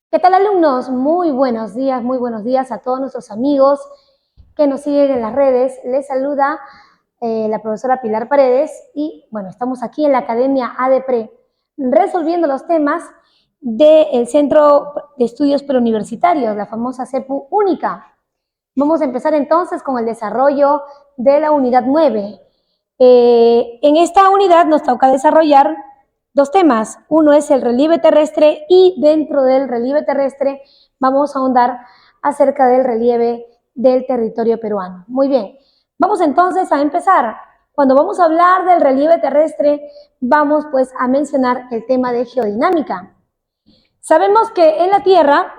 ¿Qué tal, alumnos? Muy buenos días a todos nuestros amigos que nos siguen en las redes. Les saluda la profesora Pilar Paredes y bueno, estamos aquí en la Academia ADPRE resolviendo los temas del Centro de Estudios Preuniversitarios, la famosa CEPU única. Vamos a empezar entonces con el desarrollo de la unidad 9. En esta unidad nos toca desarrollar dos temas. Uno es el relieve terrestre y dentro del relieve terrestre vamos a ahondar acerca del relieve del territorio peruano. Muy bien, vamos entonces a empezar. Cuando vamos a hablar del relieve terrestre, vamos pues a mencionar el tema de geodinámica. Sabemos que en la Tierra,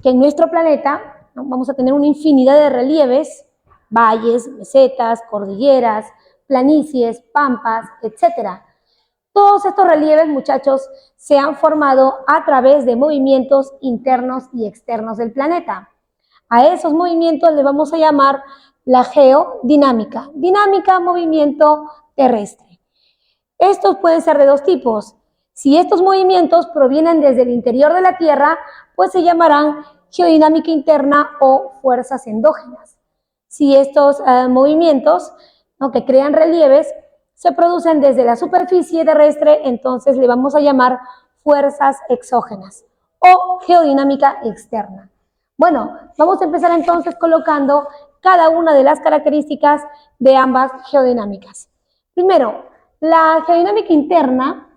que en nuestro planeta, ¿no?, vamos a tener una infinidad de relieves, valles, mesetas, cordilleras, planicies, pampas, etcétera. Todos estos relieves, muchachos, se han formado a través de movimientos internos y externos del planeta. A esos movimientos le vamos a llamar la geodinámica. Dinámica, movimiento terrestre. Estos pueden ser de dos tipos. Si estos movimientos provienen desde el interior de la Tierra, pues se llamarán geodinámica interna o fuerzas endógenas. Si estos movimientos, ¿no?, que crean relieves se producen desde la superficie terrestre, entonces le vamos a llamar fuerzas exógenas o geodinámica externa. Bueno, vamos a empezar entonces colocando cada una de las características de ambas geodinámicas. Primero, la geodinámica interna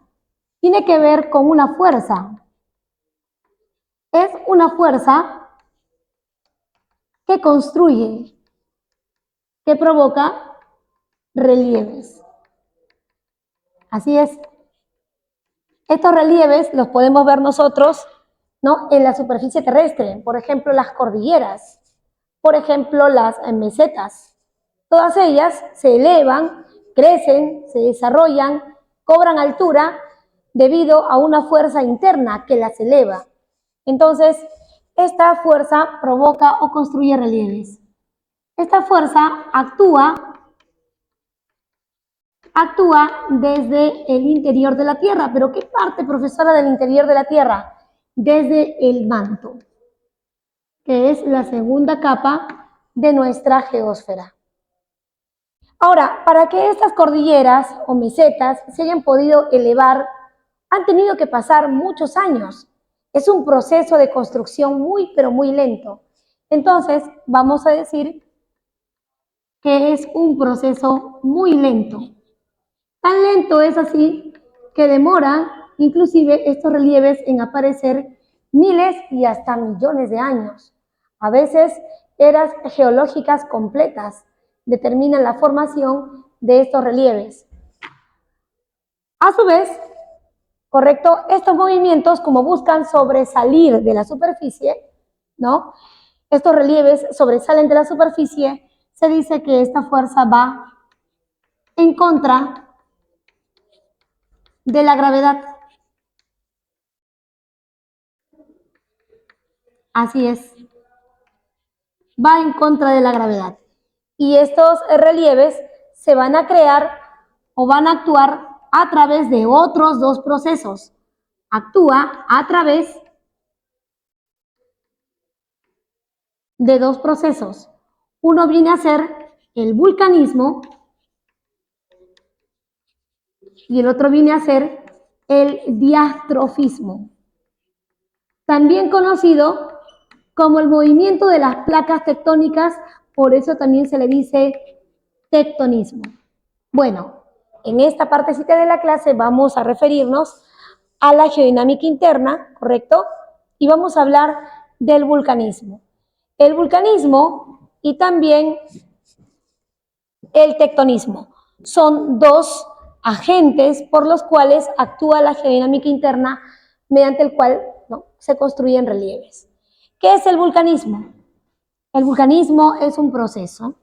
tiene que ver con una fuerza. Es una fuerza que construye, que provoca relieves. Así es. Estos relieves los podemos ver nosotros, ¿no?, en la superficie terrestre. Por ejemplo, las cordilleras. Por ejemplo, las mesetas. Todas ellas se elevan, crecen, se desarrollan, cobran altura debido a una fuerza interna que las eleva. Entonces, esta fuerza provoca o construye relieves. Esta fuerza actúa desde el interior de la Tierra. ¿Pero qué parte, profesora, del interior de la Tierra? Desde el manto, que es la segunda capa de nuestra geósfera. Ahora, para que estas cordilleras o mesetas se hayan podido elevar, han tenido que pasar muchos años. Es un proceso de construcción muy, pero muy lento. Entonces, vamos a decir que es un proceso muy lento. Tan lento es así que demora inclusive estos relieves en aparecer miles y hasta millones de años. A veces eras geológicas completas determinan la formación de estos relieves. A su vez, correcto, estos movimientos, como buscan sobresalir de la superficie, ¿no?, estos relieves sobresalen de la superficie, se dice que esta fuerza va en contra de la gravedad. Así es, va en contra de la gravedad. Y estos relieves se van a crear o van a actuar a través de otros dos procesos. Actúa a través de dos procesos. Uno viene a ser el vulcanismo y el otro viene a ser el diastrofismo, también conocido como el movimiento de las placas tectónicas, por eso también se le dice tectonismo. Bueno, en esta partecita de la clase vamos a referirnos a la geodinámica interna, ¿correcto? Y vamos a hablar del vulcanismo. El vulcanismo y también el tectonismo son dos agentes por los cuales actúa la geodinámica interna, mediante el cual, ¿no?, se construyen relieves. ¿Qué es el vulcanismo? El vulcanismo es un proceso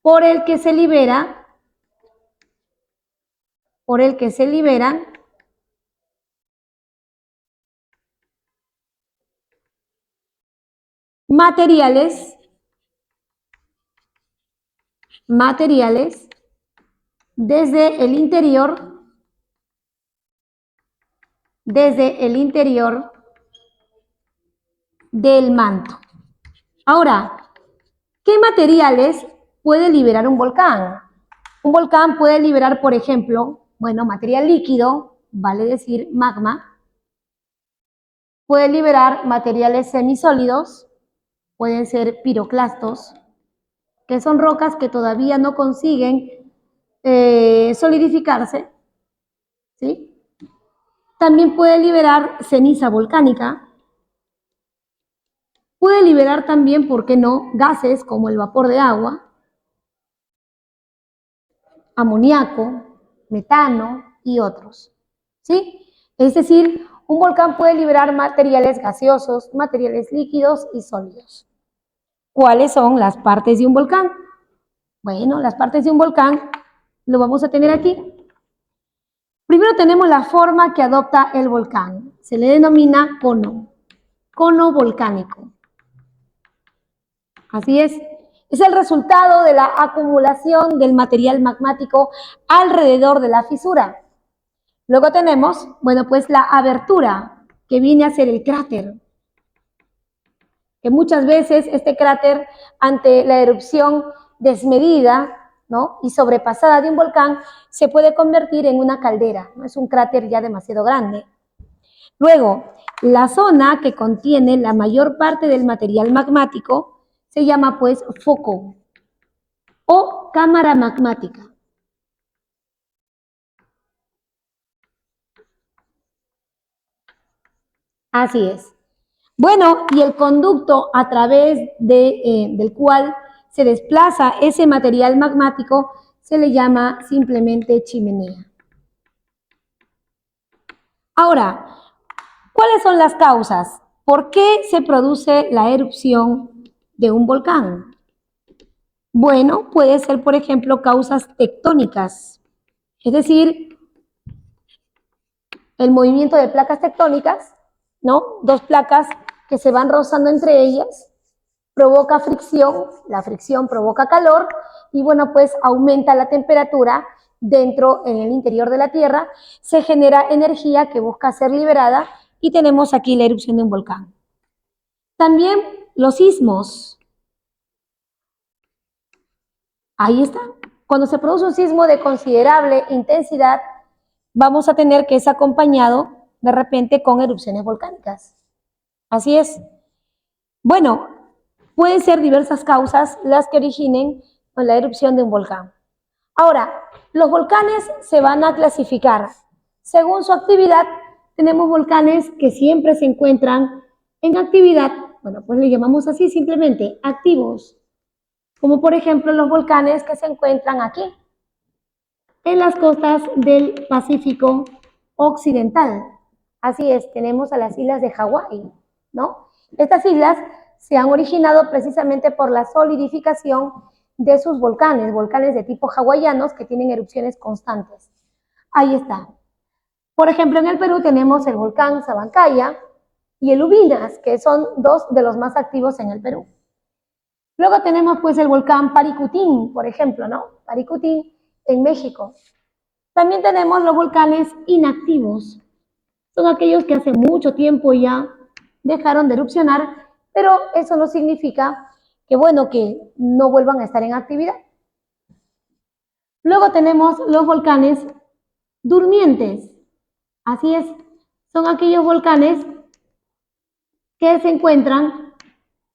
por el que se liberan materiales desde el interior desde el interior del manto. Ahora, ¿qué materiales puede liberar un volcán? Un volcán puede liberar, por ejemplo, bueno, material líquido, vale decir magma, puede liberar materiales semisólidos, pueden ser piroclastos, que son rocas que todavía no consiguen solidificarse, ¿sí? También puede liberar ceniza volcánica, puede liberar también, ¿por qué no?, gases como el vapor de agua, amoníaco, metano y otros, ¿sí? Es decir, un volcán puede liberar materiales gaseosos, materiales líquidos y sólidos. ¿Cuáles son las partes de un volcán? Bueno, las partes de un volcán lo vamos a tener aquí. Primero tenemos la forma que adopta el volcán. Se le denomina cono volcánico. Así es el resultado de la acumulación del material magmático alrededor de la fisura. Luego tenemos, bueno, pues la abertura, que viene a ser el cráter, que muchas veces este cráter, ante la erupción desmedida, ¿no?, y sobrepasada de un volcán, se puede convertir en una caldera, ¿no? Es un cráter ya demasiado grande. Luego, la zona que contiene la mayor parte del material magmático se llama pues foco o cámara magmática. Así es. Bueno, y el conducto a través del cual se desplaza ese material magmático se le llama simplemente chimenea. Ahora, ¿cuáles son las causas? ¿Por qué se produce la erupción de un volcán? Bueno, puede ser, por ejemplo, causas tectónicas, es decir, el movimiento de placas tectónicas, ¿no? Dos placas que se van rozando entre ellas, provoca fricción, la fricción provoca calor y bueno, pues aumenta la temperatura dentro, en el interior de la Tierra, se genera energía que busca ser liberada y tenemos aquí la erupción de un volcán. También los sismos. Ahí está. Cuando se produce un sismo de considerable intensidad, vamos a tener que es acompañado de repente con erupciones volcánicas. Así es. Bueno, pueden ser diversas causas las que originen la erupción de un volcán. Ahora, los volcanes se van a clasificar. Según su actividad, tenemos volcanes que siempre se encuentran en actividad, bueno, pues le llamamos así simplemente activos, como por ejemplo los volcanes que se encuentran aquí, en las costas del Pacífico Occidental. Así es, tenemos a las islas de Hawái, ¿no? Estas islas se han originado precisamente por la solidificación de sus volcanes, volcanes de tipo hawaianos que tienen erupciones constantes. Ahí está. Por ejemplo, en el Perú tenemos el volcán Sabancaya y el Ubinas, que son dos de los más activos en el Perú. Luego tenemos pues el volcán Paricutín, por ejemplo, ¿no? Paricutín en México. También tenemos los volcanes inactivos. Son aquellos que hace mucho tiempo ya dejaron de erupcionar, pero eso no significa que, bueno, que no vuelvan a estar en actividad. Luego tenemos los volcanes durmientes. Así es, son aquellos volcanes que se encuentran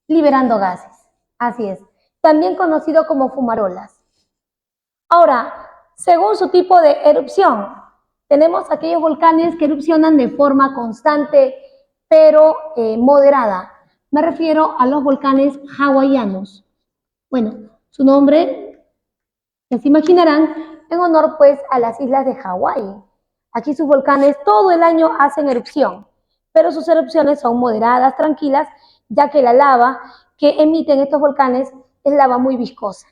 liberando gases. Así es, también conocido como fumarolas. Ahora, según su tipo de erupción, tenemos aquellos volcanes que erupcionan de forma constante, pero moderada. Me refiero a los volcanes hawaianos. Bueno, su nombre, ya se imaginarán, en honor pues a las islas de Hawái. Aquí sus volcanes todo el año hacen erupción, pero sus erupciones son moderadas, tranquilas, ya que la lava que emiten estos volcanes es lava muy viscosa.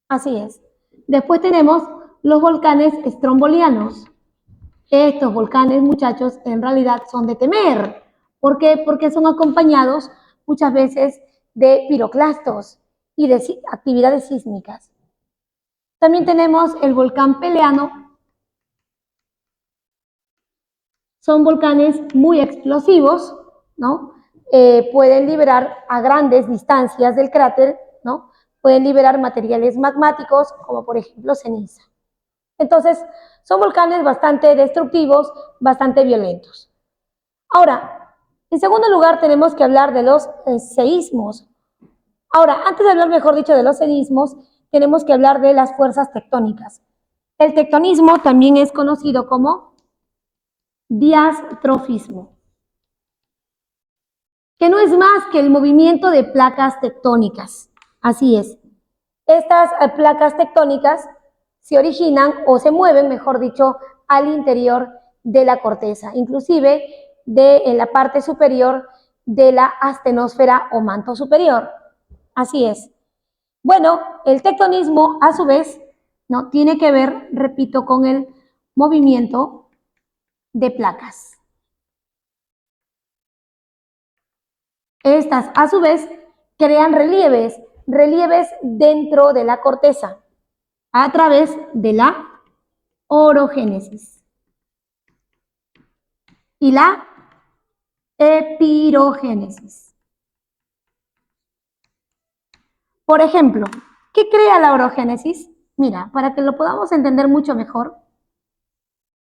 Así es. Después tenemos los volcanes estrombolianos. Estos volcanes, muchachos, en realidad son de temer. ¿Por qué? Porque son acompañados muchas veces de piroclastos y de actividades sísmicas. También tenemos el volcán Peleano. Son volcanes muy explosivos, ¿no? Pueden liberar a grandes distancias del cráter, ¿no? Pueden liberar materiales magmáticos, como por ejemplo ceniza. Entonces, son volcanes bastante destructivos, bastante violentos. Ahora, en segundo lugar, tenemos que hablar de los seísmos. Ahora, antes de hablar, mejor dicho, de los seísmos, tenemos que hablar de las fuerzas tectónicas. El tectonismo también es conocido como diastrofismo, que no es más que el movimiento de placas tectónicas. Así es. Estas placas tectónicas se originan o se mueven, mejor dicho, al interior de la corteza, inclusive en la parte superior de la astenosfera o manto superior. Así es. Bueno, el tectonismo, a su vez, ¿no? Tiene que ver, repito, con el movimiento de placas. Estas, a su vez, crean relieves dentro de la corteza a través de la orogénesis y la epirogénesis. Por ejemplo, ¿qué crea la orogénesis? Mira, para que lo podamos entender mucho mejor,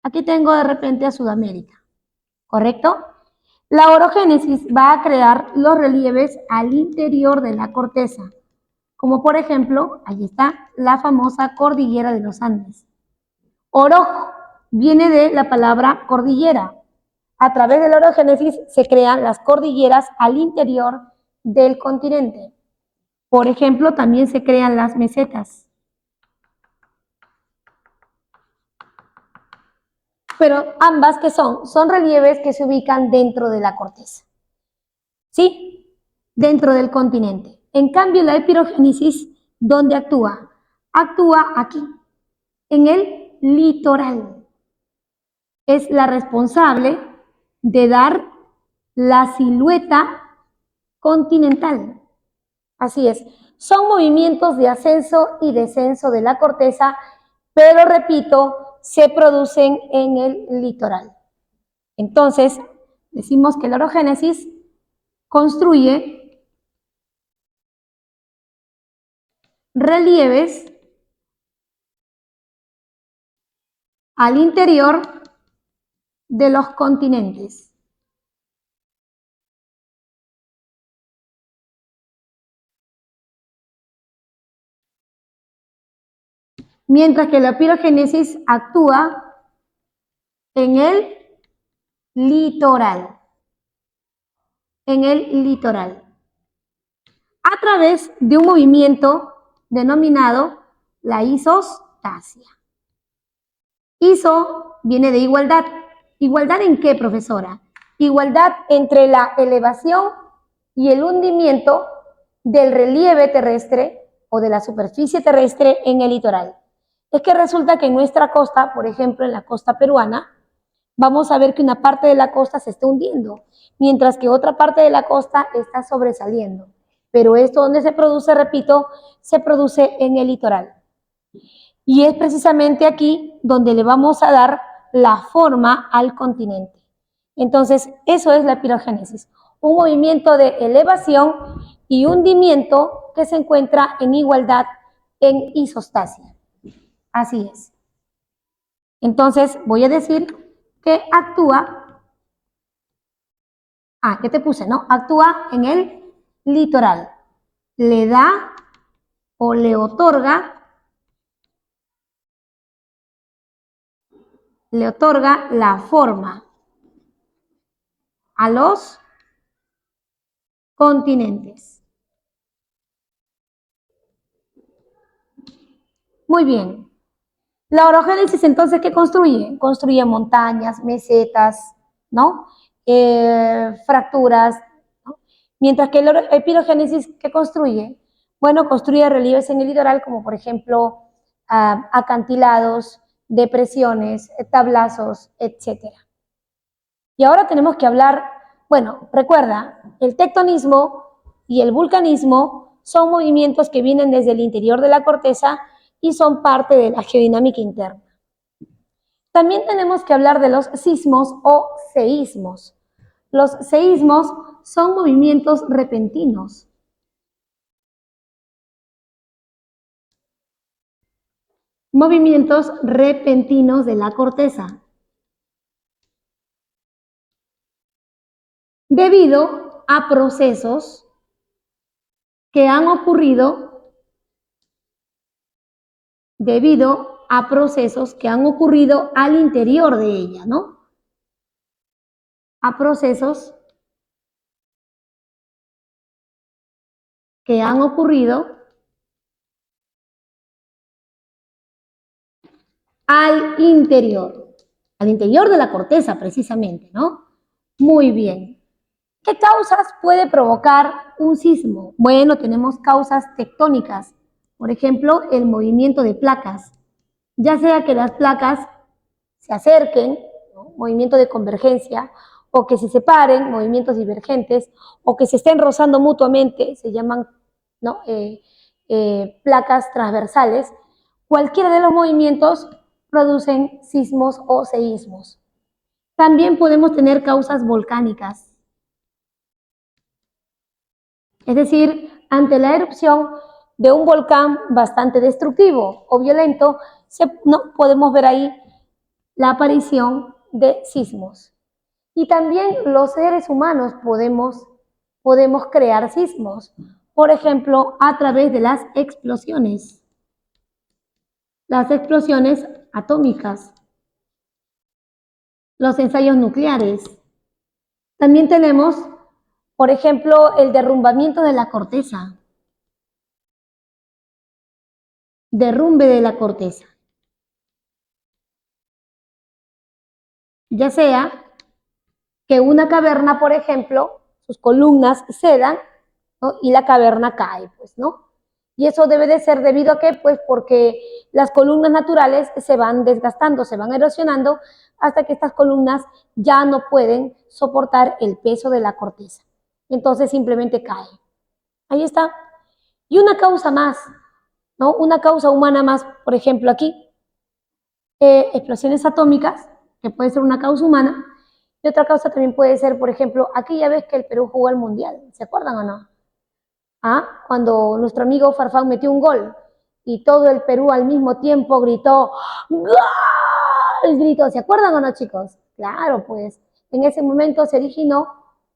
aquí tengo de repente a Sudamérica, ¿correcto? La orogénesis va a crear los relieves al interior de la corteza, como por ejemplo, ahí está la famosa cordillera de los Andes. Orog viene de la palabra cordillera. A través de la orogénesis se crean las cordilleras al interior del continente. Por ejemplo, también se crean las mesetas. Pero ambas, ¿qué son? Son relieves que se ubican dentro de la corteza. ¿Sí? Dentro del continente. En cambio, la epirogénesis, ¿dónde actúa? Actúa aquí, en el litoral. Es la responsable de dar la silueta continental. Así es. Son movimientos de ascenso y descenso de la corteza, pero repito, se producen en el litoral. Entonces, decimos que la orogénesis construye relieves al interior de los continentes. Mientras que la pirogénesis actúa en el litoral. En el litoral. A través de un movimiento denominado la isostasia. Iso viene de igualdad. ¿Igualdad en qué, profesora? Igualdad entre la elevación y el hundimiento del relieve terrestre o de la superficie terrestre en el litoral. Es que resulta que en nuestra costa, por ejemplo, en la costa peruana, vamos a ver que una parte de la costa se está hundiendo, mientras que otra parte de la costa está sobresaliendo. Pero esto donde se produce, repito, se produce en el litoral. Y es precisamente aquí donde le vamos a dar la forma al continente. Entonces, eso es la pirogénesis, un movimiento de elevación y hundimiento que se encuentra en igualdad en isostasia. Así es. Entonces, voy a decir que actúa, ¿qué te puse, no? Actúa en el litoral. Le da o le otorga la forma a los continentes. Muy bien. La orogénesis, entonces, ¿qué construye? Construye montañas, mesetas, ¿no? Fracturas, ¿no? Mientras que la epirogénesis, ¿qué construye? Bueno, construye relieves en el litoral, como por ejemplo, acantilados, depresiones, tablazos, etc. Y ahora tenemos que hablar, bueno, recuerda, el tectonismo y el vulcanismo son movimientos que vienen desde el interior de la corteza y son parte de la geodinámica interna. También tenemos que hablar de los sismos o seísmos. Los seísmos son movimientos repentinos. Movimientos repentinos de la corteza. Debido a procesos que han ocurrido al interior de ella, ¿no? A procesos que han ocurrido al interior de la corteza precisamente, ¿no? Muy bien. ¿Qué causas puede provocar un sismo? Bueno, tenemos causas tectónicas, por ejemplo, el movimiento de placas, ya sea que las placas se acerquen, ¿no? Movimiento de convergencia, o que se separen, movimientos divergentes, o que se estén rozando mutuamente, se llaman, ¿no? Placas transversales. Cualquiera de los movimientos producen sismos o seísmos. También podemos tener causas volcánicas. Es decir, ante la erupción de un volcán bastante destructivo o violento, no podemos ver ahí la aparición de sismos. Y también los seres humanos podemos crear sismos, por ejemplo, a través de las explosiones atómicas, los ensayos nucleares. También tenemos, por ejemplo, el derrumbamiento de la corteza, derrumbe de la corteza. Ya sea que una caverna, por ejemplo, sus columnas cedan, ¿no? Y la caverna cae, pues, ¿no? Y eso debe de ser debido a qué, pues porque las columnas naturales se van desgastando, se van erosionando, hasta que estas columnas ya no pueden soportar el peso de la corteza. Entonces simplemente cae. Ahí está. Y una causa más, ¿no? Una causa humana más, por ejemplo, aquí, explosiones atómicas, que puede ser una causa humana, y otra causa también puede ser, por ejemplo, aquella vez que el Perú jugó al Mundial, ¿se acuerdan o no? Cuando nuestro amigo Farfán metió un gol y todo el Perú al mismo tiempo gritó ¡Gol! Gritó, ¿se acuerdan o no, chicos? Claro, pues en ese momento se originó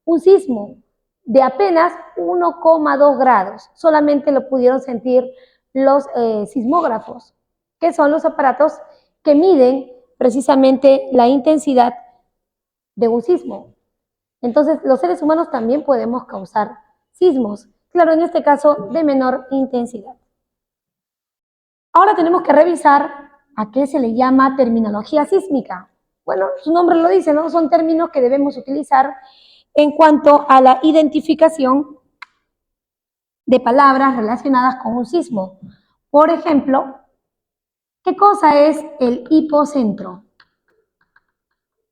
un sismo de apenas 1,2 grados. Solamente lo pudieron sentir los sismógrafos, que son los aparatos que miden precisamente la intensidad de un sismo. Entonces, los seres humanos también podemos causar sismos, claro, en este caso de menor intensidad. Ahora tenemos que revisar a qué se le llama terminología sísmica. Bueno, su nombre lo dice, ¿no? Son términos que debemos utilizar en cuanto a la identificación de palabras relacionadas con un sismo. Por ejemplo, ¿qué cosa es el hipocentro?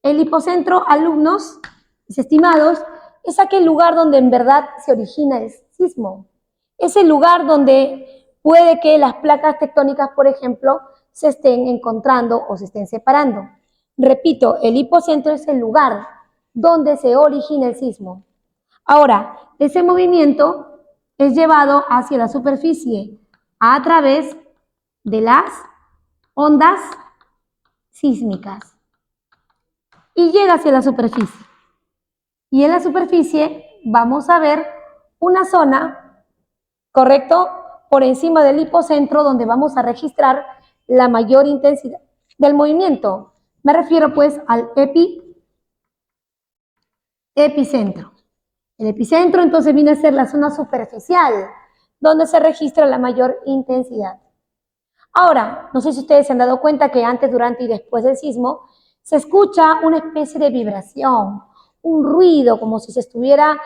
El hipocentro, alumnos, mis estimados, es aquel lugar donde en verdad se origina el sismo. Es el lugar donde puede que las placas tectónicas, por ejemplo, se estén encontrando o se estén separando. Repito, el hipocentro es el lugar donde se origina el sismo. Ahora, ese movimiento es llevado hacia la superficie a través de las ondas sísmicas y llega hacia la superficie. Y en la superficie vamos a ver una zona, ¿correcto? Por encima del hipocentro donde vamos a registrar la mayor intensidad del movimiento. Me refiero pues al epicentro. El epicentro entonces viene a ser la zona superficial donde se registra la mayor intensidad. Ahora, no sé si ustedes se han dado cuenta que antes, durante y después del sismo se escucha una especie de vibración, un ruido, como si estuviera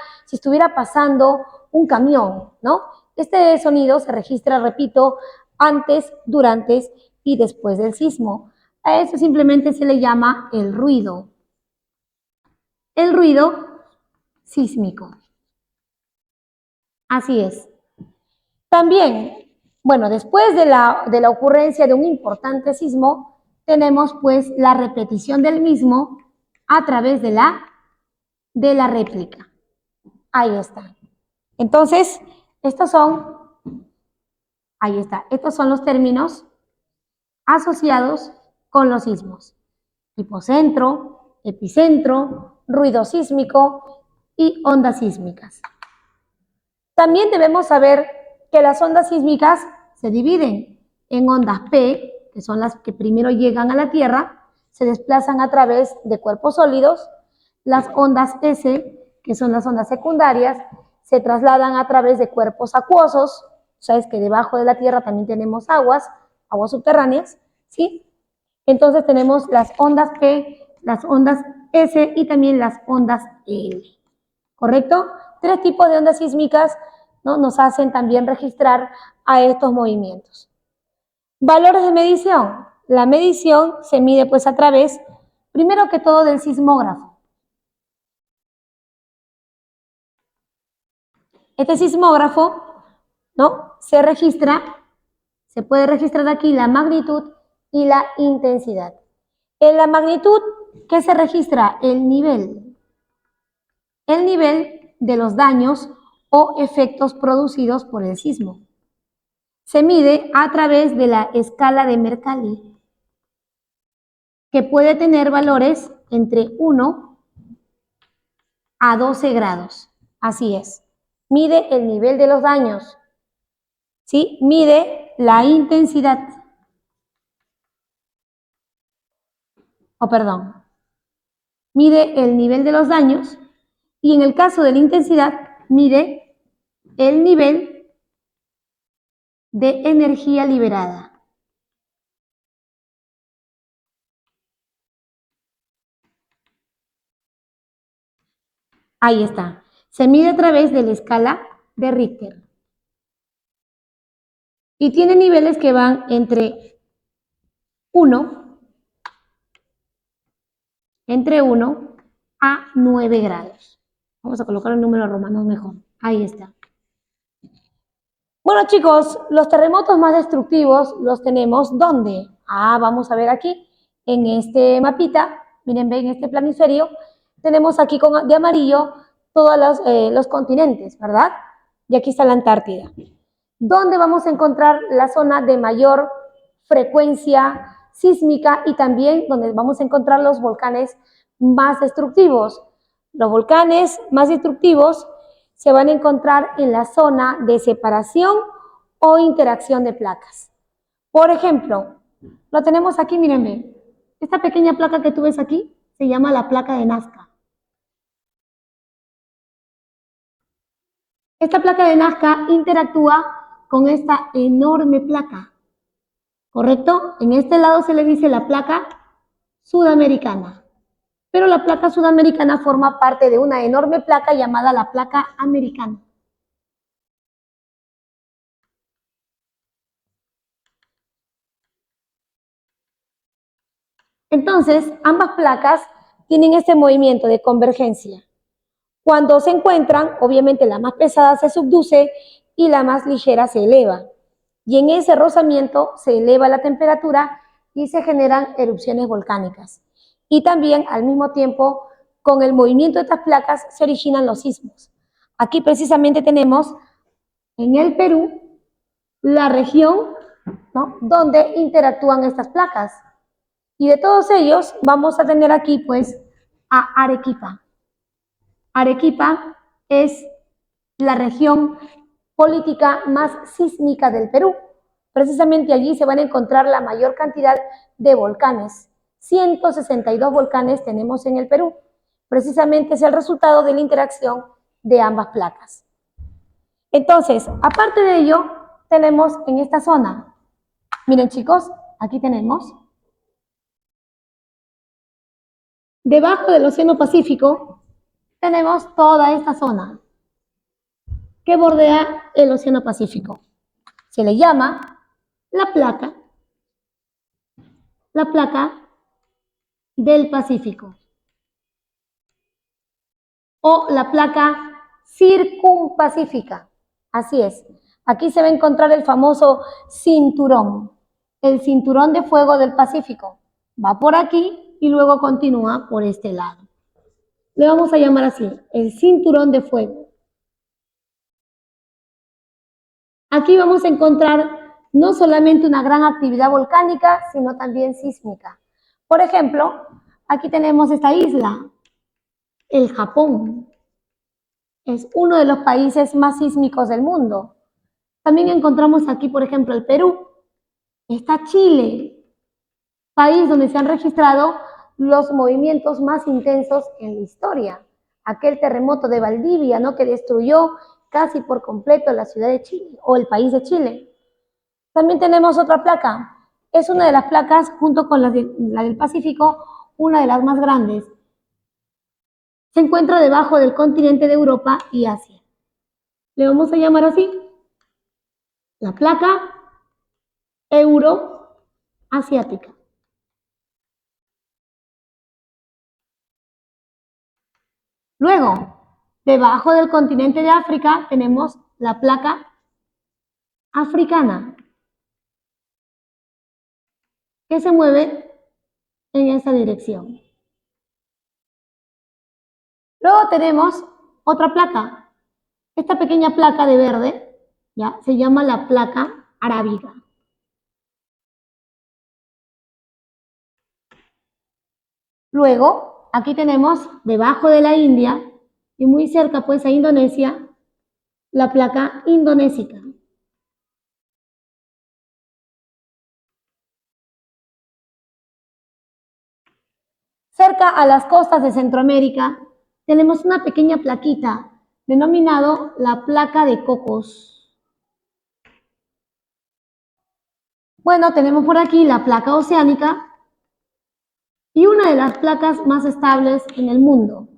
pasando un camión, ¿no? Este sonido se registra, repito, antes, durante y después del sismo. A eso simplemente se le llama el ruido sísmico. Así es. También, bueno, después de la ocurrencia de un importante sismo, tenemos pues la repetición del mismo a través de la réplica. Ahí está. Entonces, estos son los términos asociados con los sismos. Hipocentro, epicentro, ruido sísmico y ondas sísmicas. También debemos saber que las ondas sísmicas se dividen en ondas P, que son las que primero llegan a la Tierra, se desplazan a través de cuerpos sólidos. Las ondas S, que son las ondas secundarias, se trasladan a través de cuerpos acuosos. Sabes que debajo de la Tierra también tenemos aguas subterráneas, ¿sí? Entonces tenemos las ondas P, las ondas S y también las ondas L, ¿correcto? 3 tipos de ondas sísmicas, ¿no?, nos hacen también registrar a estos movimientos. Valores de medición. La medición se mide pues a través, primero que todo, del sismógrafo. Este sismógrafo, ¿no?, se puede registrar aquí la magnitud y la intensidad. En la magnitud, ¿qué se registra? El nivel de los daños o efectos producidos por el sismo. Se mide a través de la escala de Mercalli, que puede tener valores entre 1 a 12 grados. Así es. Mide el nivel de los daños, ¿sí? Mide la intensidad. Mide el nivel de los daños y en el caso de la intensidad, mide el nivel de energía liberada. Ahí está. Se mide a través de la escala de Richter. Y tiene niveles que van entre 1 a 9 grados. Vamos a colocar el número romano mejor. Ahí está. Bueno, chicos, los terremotos más destructivos los tenemos ¿dónde? Vamos a ver aquí, en este mapita, miren, ven este planisferio, tenemos aquí de amarillo todos los continentes, ¿verdad? Y aquí está la Antártida. ¿Dónde vamos a encontrar la zona de mayor frecuencia sísmica y también donde vamos a encontrar los volcanes más destructivos? Los volcanes más destructivos se van a encontrar en la zona de separación o interacción de placas. Por ejemplo, lo tenemos aquí, mírenme, esta pequeña placa que tú ves aquí se llama la placa de Nazca. Esta placa de Nazca interactúa con esta enorme placa, ¿correcto? En este lado se le dice la placa sudamericana, pero la placa sudamericana forma parte de una enorme placa llamada la placa americana. Entonces, ambas placas tienen este movimiento de convergencia. Cuando se encuentran, obviamente la más pesada se subduce y la más ligera se eleva. Y en ese rozamiento se eleva la temperatura y se generan erupciones volcánicas. Y también, al mismo tiempo, con el movimiento de estas placas se originan los sismos. Aquí precisamente tenemos en el Perú la región, ¿no?, donde interactúan estas placas. Y de todos ellos vamos a tener aquí pues a Arequipa. Arequipa es la región política más sísmica del Perú. Precisamente allí se van a encontrar la mayor cantidad de volcanes. 162 volcanes tenemos en el Perú. Precisamente es el resultado de la interacción de ambas placas. Entonces, aparte de ello, tenemos en esta zona, miren chicos, aquí tenemos, debajo del Océano Pacífico, tenemos toda esta zona que bordea el Océano Pacífico. Se le llama la placa del Pacífico o la placa circunpacífica. Así es. Aquí se va a encontrar el famoso cinturón, el cinturón de fuego del Pacífico. va por aquí y luego continúa por este lado. Le vamos a llamar así, el cinturón de fuego. Aquí vamos a encontrar no solamente una gran actividad volcánica, sino también sísmica. Por ejemplo, aquí tenemos esta isla, el Japón. Es uno de los países más sísmicos del mundo. También encontramos aquí, por ejemplo, el Perú. Está Chile, país donde se han registrado los movimientos más intensos en la historia. Aquel terremoto de Valdivia, ¿no?, que destruyó casi por completo la ciudad de Chile o el país de Chile. También tenemos otra placa. Es una de las placas, junto con la del Pacífico, una de las más grandes. Se encuentra debajo del continente de Europa y Asia. Le vamos a llamar así la placa euroasiática. Luego, debajo del continente de África tenemos la placa africana, que se mueve en esa dirección. Luego tenemos otra placa. Esta pequeña placa de verde, ¿ya?, se llama la placa arábiga. Luego, aquí tenemos debajo de la India y muy cerca pues a Indonesia, la placa indonésica. Cerca a las costas de Centroamérica tenemos una pequeña plaquita denominado la placa de Cocos. Bueno, tenemos por aquí la placa oceánica y una de las placas más estables en el mundo.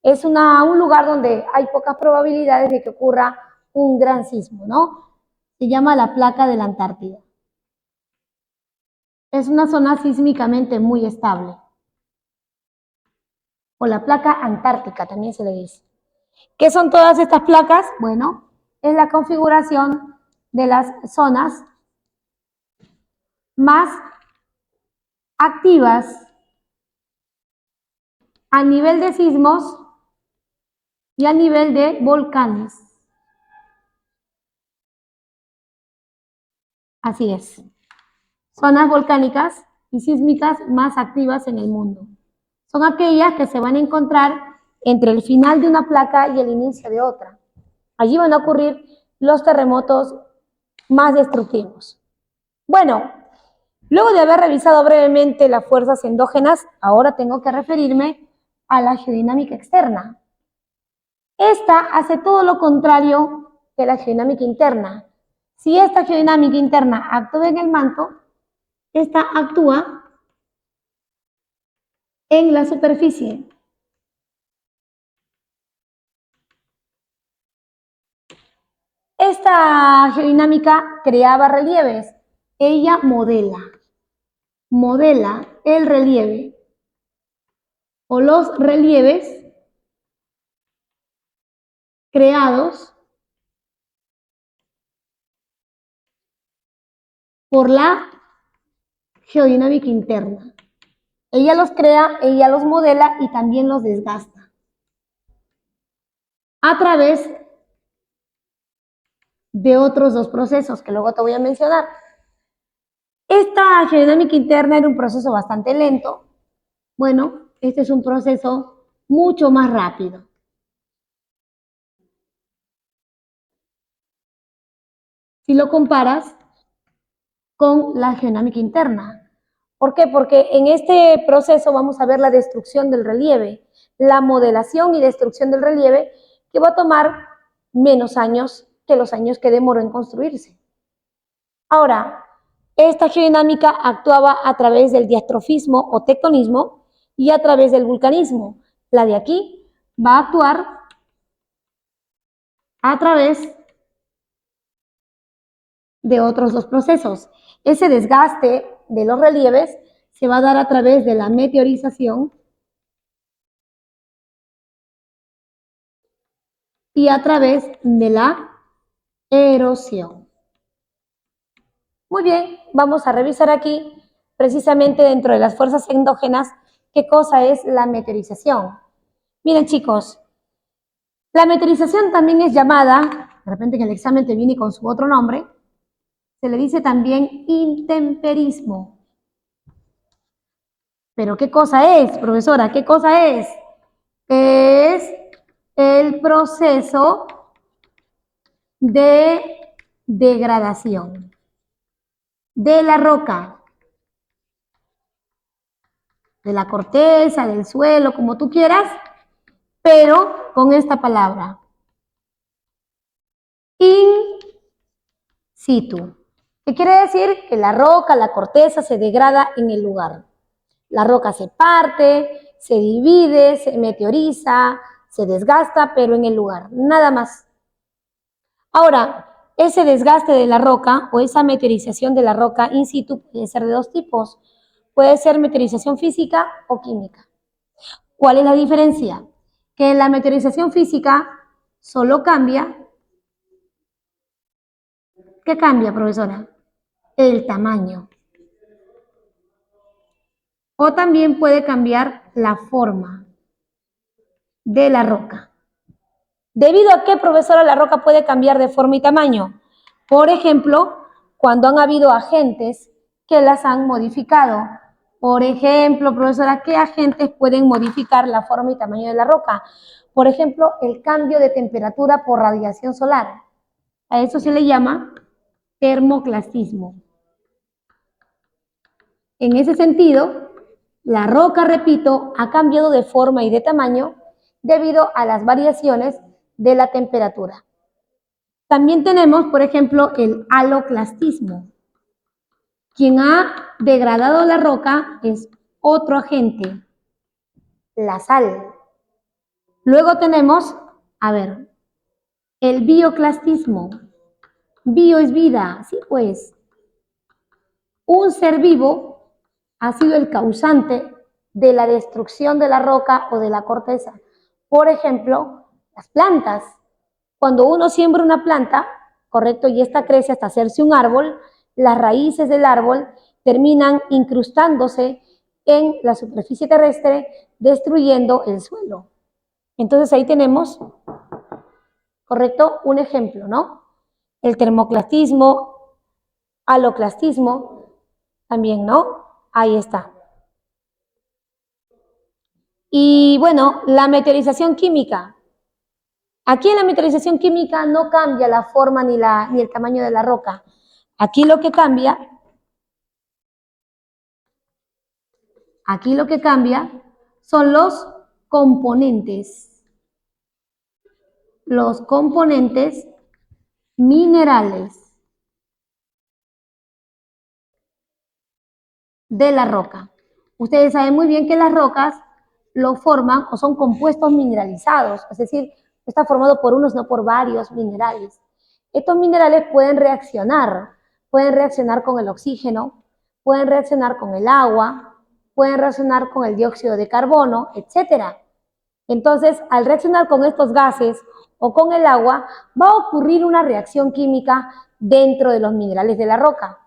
Es un lugar donde hay pocas probabilidades de que ocurra un gran sismo, ¿no? Se llama la placa de la Antártida. Es una zona sísmicamente muy estable. O la placa antártica también se le dice. ¿Qué son todas estas placas? Bueno, es la configuración de las zonas más activas a nivel de sismos y a nivel de volcanes. Así es. Zonas volcánicas y sísmicas más activas en el mundo. Son aquellas que se van a encontrar entre el final de una placa y el inicio de otra. Allí van a ocurrir los terremotos más destructivos. Bueno, luego de haber revisado brevemente las fuerzas endógenas, ahora tengo que referirme a la geodinámica externa. Esta hace todo lo contrario que la geodinámica interna. Si esta geodinámica interna actúa en el manto, esta actúa en la superficie. Esta geodinámica creaba relieves. Ella modela el relieve o los relieves creados por la geodinámica interna. Ella los crea, ella los modela y también los desgasta a través de otros dos procesos que luego te voy a mencionar. Esta geodinámica interna era un proceso bastante lento. Bueno, este es un proceso mucho más rápido. Si lo comparas con la geodinámica interna. ¿Por qué? Porque en este proceso vamos a ver la destrucción del relieve, la modelación y destrucción del relieve, que va a tomar menos años que los años que demoró en construirse. Ahora, esta geodinámica actuaba a través del diastrofismo o tectonismo y a través del vulcanismo. La de aquí va a actuar a través de otros dos procesos. Ese desgaste de los relieves se va a dar a través de la meteorización y a través de la erosión. Muy bien, vamos a revisar aquí precisamente dentro de las fuerzas endógenas, ¿qué cosa es la meteorización? Miren, chicos, la meteorización también es llamada, de repente en el examen te viene con su otro nombre, se le dice también intemperismo. ¿Pero qué cosa es, profesora? ¿Qué cosa es? Es el proceso de degradación de la roca, de la corteza, del suelo, como tú quieras, pero con esta palabra, in situ. ¿Qué quiere decir? Que la roca, la corteza se degrada en el lugar. La roca se parte, se divide, se meteoriza, se desgasta, pero en el lugar, nada más. Ahora, ese desgaste de la roca o esa meteorización de la roca in situ puede ser de dos tipos. Puede ser meteorización física o química. ¿Cuál es la diferencia? Que en la meteorización física solo cambia. ¿Qué cambia, profesora? El tamaño. O también puede cambiar la forma de la roca. ¿Debido a qué, profesora, la roca puede cambiar de forma y tamaño? Por ejemplo, cuando han habido agentes que las han modificado. Por ejemplo, profesora, ¿qué agentes pueden modificar la forma y tamaño de la roca? Por ejemplo, el cambio de temperatura por radiación solar. A eso se le llama termoclastismo. En ese sentido, la roca, repito, ha cambiado de forma y de tamaño debido a las variaciones de la temperatura. También tenemos, por ejemplo, el haloclastismo. Quien ha degradado la roca es otro agente, la sal. Luego tenemos, el bioclastismo. Bio es vida, sí pues. Un ser vivo ha sido el causante de la destrucción de la roca o de la corteza. Por ejemplo, las plantas. Cuando uno siembra una planta, correcto, y esta crece hasta hacerse un árbol, las raíces del árbol terminan incrustándose en la superficie terrestre, destruyendo el suelo. Entonces ahí tenemos, correcto, un ejemplo, ¿no? El termoclastismo, haloclastismo, también, ¿no? Ahí está. Y bueno, la meteorización química. Aquí en la meteorización química no cambia la forma ni el tamaño de la roca. Aquí lo que cambia son los componentes minerales de la roca. Ustedes saben muy bien que las rocas lo forman o son compuestos mineralizados, es decir, no está formado por uno, sino por varios minerales. Estos minerales pueden reaccionar con el oxígeno, pueden reaccionar con el agua, pueden reaccionar con el dióxido de carbono, etc. Entonces, al reaccionar con estos gases o con el agua, va a ocurrir una reacción química dentro de los minerales de la roca.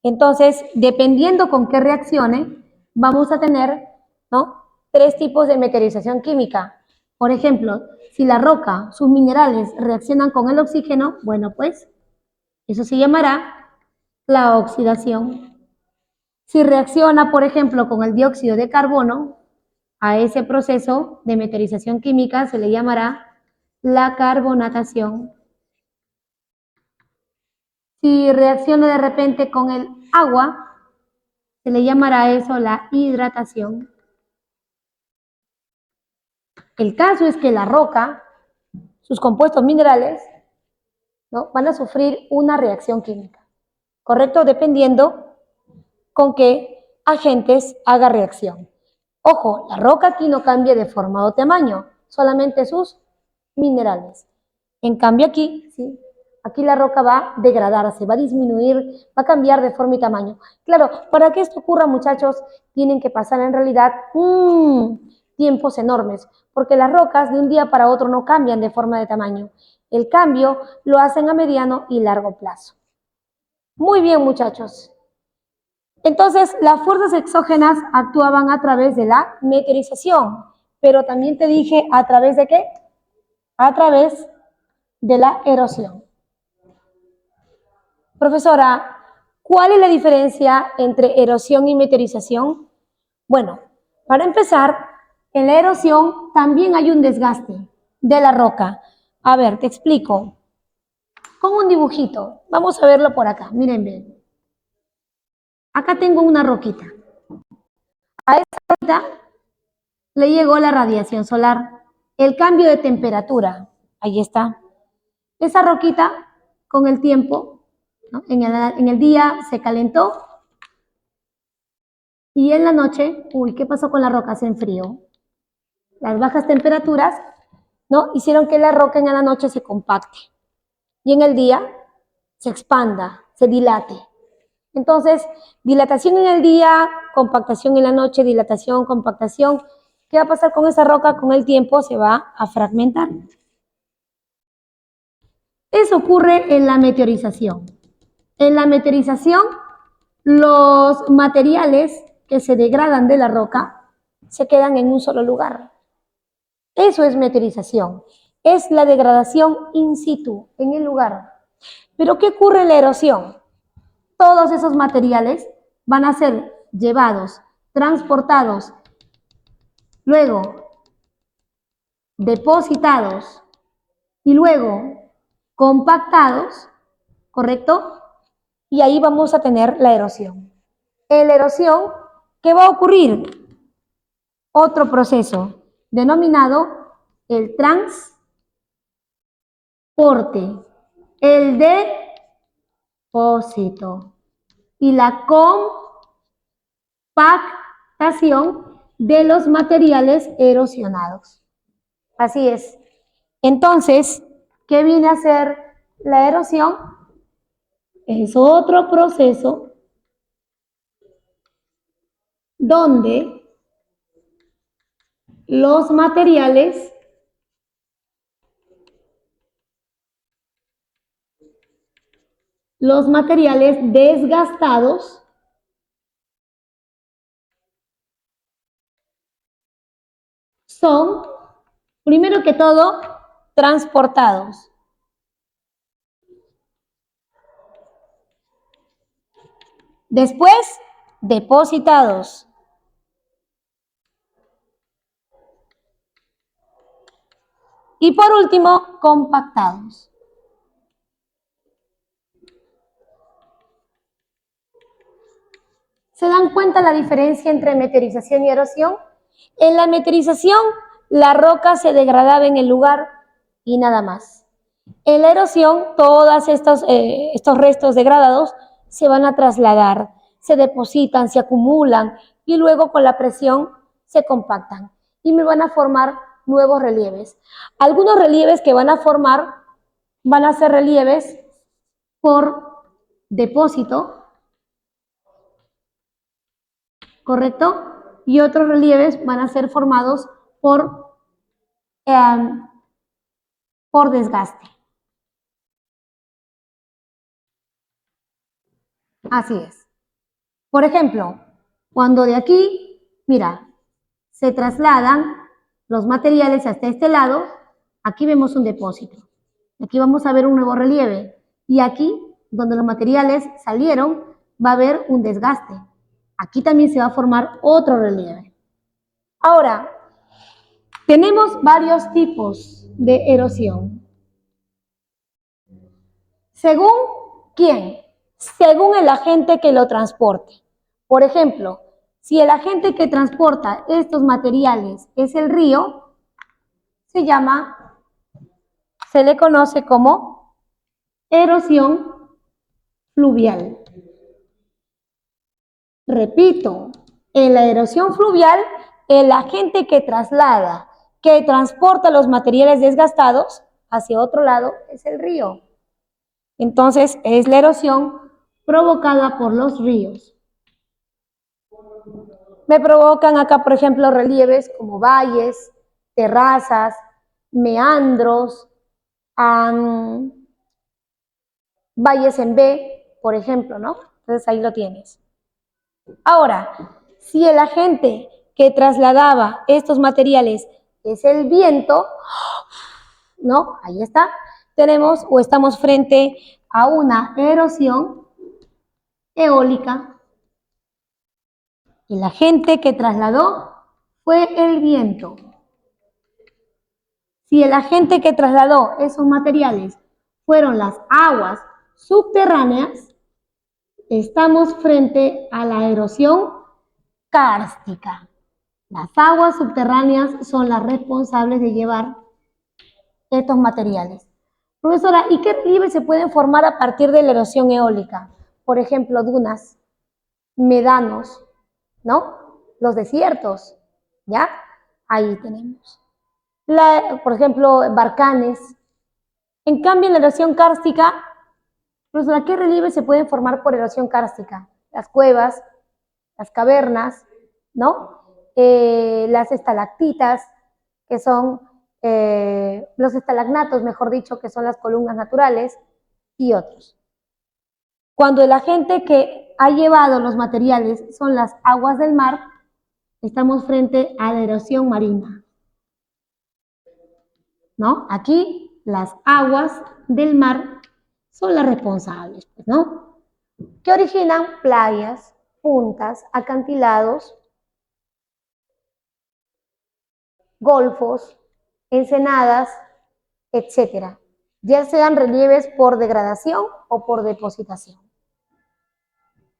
Entonces, dependiendo con qué reaccione, vamos a tener, ¿no?, tres tipos de meteorización química. Por ejemplo, si la roca, sus minerales reaccionan con el oxígeno, bueno, pues eso se llamará la oxidación. Si reacciona, por ejemplo, con el dióxido de carbono, a ese proceso de meteorización química se le llamará la carbonatación. Si reacciona de repente con el agua, se le llamará eso la hidratación. El caso es que la roca, sus compuestos minerales, ¿no?, van a sufrir una reacción química, ¿correcto? Dependiendo con qué agentes haga reacción. Ojo, la roca aquí no cambia de forma o tamaño, solamente sus minerales. En cambio aquí, ¿sí?, aquí la roca va a degradarse, va a disminuir, va a cambiar de forma y tamaño. Claro, para que esto ocurra, muchachos, tienen que pasar en realidad tiempos enormes, porque las rocas de un día para otro no cambian de forma de tamaño. El cambio lo hacen a mediano y largo plazo. Muy bien, muchachos. Entonces, las fuerzas exógenas actuaban a través de la meteorización, pero también te dije a través de ¿qué? A través de la erosión. Profesora, ¿cuál es la diferencia entre erosión y meteorización? Bueno, para empezar, en la erosión también hay un desgaste de la roca. A ver, te explico. Con un dibujito. Vamos a verlo por acá. Miren bien. Acá tengo una roquita. A esa roquita le llegó la radiación solar. El cambio de temperatura. Ahí está. Esa roquita, con el tiempo, ¿no? En el día se calentó y en la noche, uy, ¿qué pasó con la roca? Se enfrió. Las bajas temperaturas, ¿no? Hicieron que la roca en la noche se compacte y en el día se expanda, se dilate. Entonces, dilatación en el día, compactación en la noche, dilatación, compactación. ¿Qué va a pasar con esa roca? Con el tiempo se va a fragmentar. Eso ocurre en la meteorización. En la meteorización, los materiales que se degradan de la roca se quedan en un solo lugar. Eso es meteorización. Es la degradación in situ, en el lugar. Pero ¿qué ocurre en la erosión? Todos esos materiales van a ser llevados, transportados, luego depositados y luego compactados, ¿correcto? Y ahí vamos a tener la erosión. En la erosión, ¿qué va a ocurrir? Otro proceso denominado el transporte, el depósito y la compactación de los materiales erosionados. Así es. Entonces, ¿qué viene a ser la erosión? Es otro proceso donde los materiales desgastados son, primero que todo, transportados. Después, depositados. Y por último, compactados. ¿Se dan cuenta la diferencia entre meteorización y erosión? En la meteorización, la roca se degradaba en el lugar y nada más. En la erosión, todos estos restos degradados se van a trasladar, se depositan, se acumulan y luego con la presión se compactan y me van a formar nuevos relieves. Algunos relieves que van a formar van a ser relieves por depósito, ¿correcto? Y otros relieves van a ser formados eh, por desgaste. Así es. Por ejemplo, cuando de aquí, mira, se trasladan los materiales hasta este lado, aquí vemos un depósito. Aquí vamos a ver un nuevo relieve. Y aquí, donde los materiales salieron, va a haber un desgaste. Aquí también se va a formar otro relieve. Ahora, tenemos varios tipos de erosión. ¿Según quién? Según el agente que lo transporte. Por ejemplo, si el agente que transporta estos materiales es el río, se le conoce como erosión fluvial. Repito, en la erosión fluvial, el agente que transporta los materiales desgastados hacia otro lado es el río. Entonces, es la erosión provocada por los ríos. Me provocan acá, por ejemplo, relieves como valles, terrazas, meandros, valles en B, por ejemplo, ¿no? Entonces ahí lo tienes. Ahora, si el agente que trasladaba estos materiales es el viento, ¿no? Ahí está. Tenemos o estamos frente a una erosión eólica. El agente que trasladó fue el viento. Si el agente que trasladó esos materiales fueron las aguas subterráneas, estamos frente a la erosión kárstica. Las aguas subterráneas son las responsables de llevar estos materiales. Profesora, ¿y qué relieve se pueden formar a partir de la erosión eólica? Por ejemplo, dunas, médanos, ¿no? Los desiertos, ¿ya? Ahí tenemos. Por ejemplo, barcanes. En cambio, en la erosión kárstica, profesora, ¿qué relieve se pueden formar por erosión kárstica? Las cuevas, las cavernas, ¿no? Las estalactitas, que son los estalagnatos, mejor dicho, que son las columnas naturales, y otros. Cuando el agente que ha llevado los materiales son las aguas del mar, estamos frente a la erosión marina, ¿no? Aquí las aguas del mar son las responsables, pues, ¿no? Que originan playas, puntas, acantilados, golfos, ensenadas, etcétera, ya sean relieves por degradación o por depositación.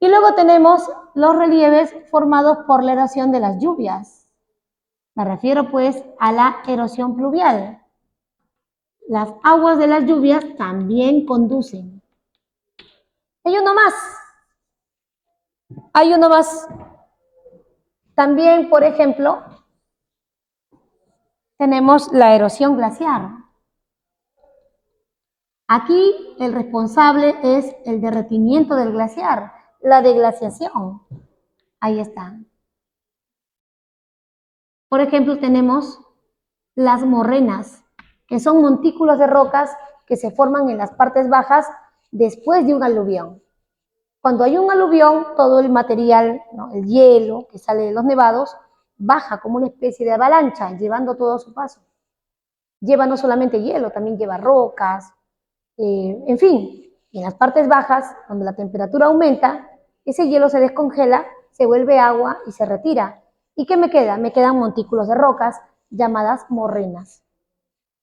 Y luego tenemos los relieves formados por la erosión de las lluvias. Me refiero pues a la erosión pluvial. Las aguas de las lluvias también conducen. Hay uno más. Hay uno más. También, por ejemplo, tenemos la erosión glaciar. Aquí el responsable es el derretimiento del glaciar, la deglaciación. Ahí está. Por ejemplo, tenemos las morrenas, que son montículos de rocas que se forman en las partes bajas después de un aluvión. Cuando hay un aluvión, todo el material, ¿no?, el hielo que sale de los nevados, baja como una especie de avalancha, llevando todo a su paso. Lleva no solamente hielo, también lleva rocas, en fin. Y en las partes bajas, cuando la temperatura aumenta, ese hielo se descongela, se vuelve agua y se retira. ¿Y qué me queda? Me quedan montículos de rocas llamadas morrenas.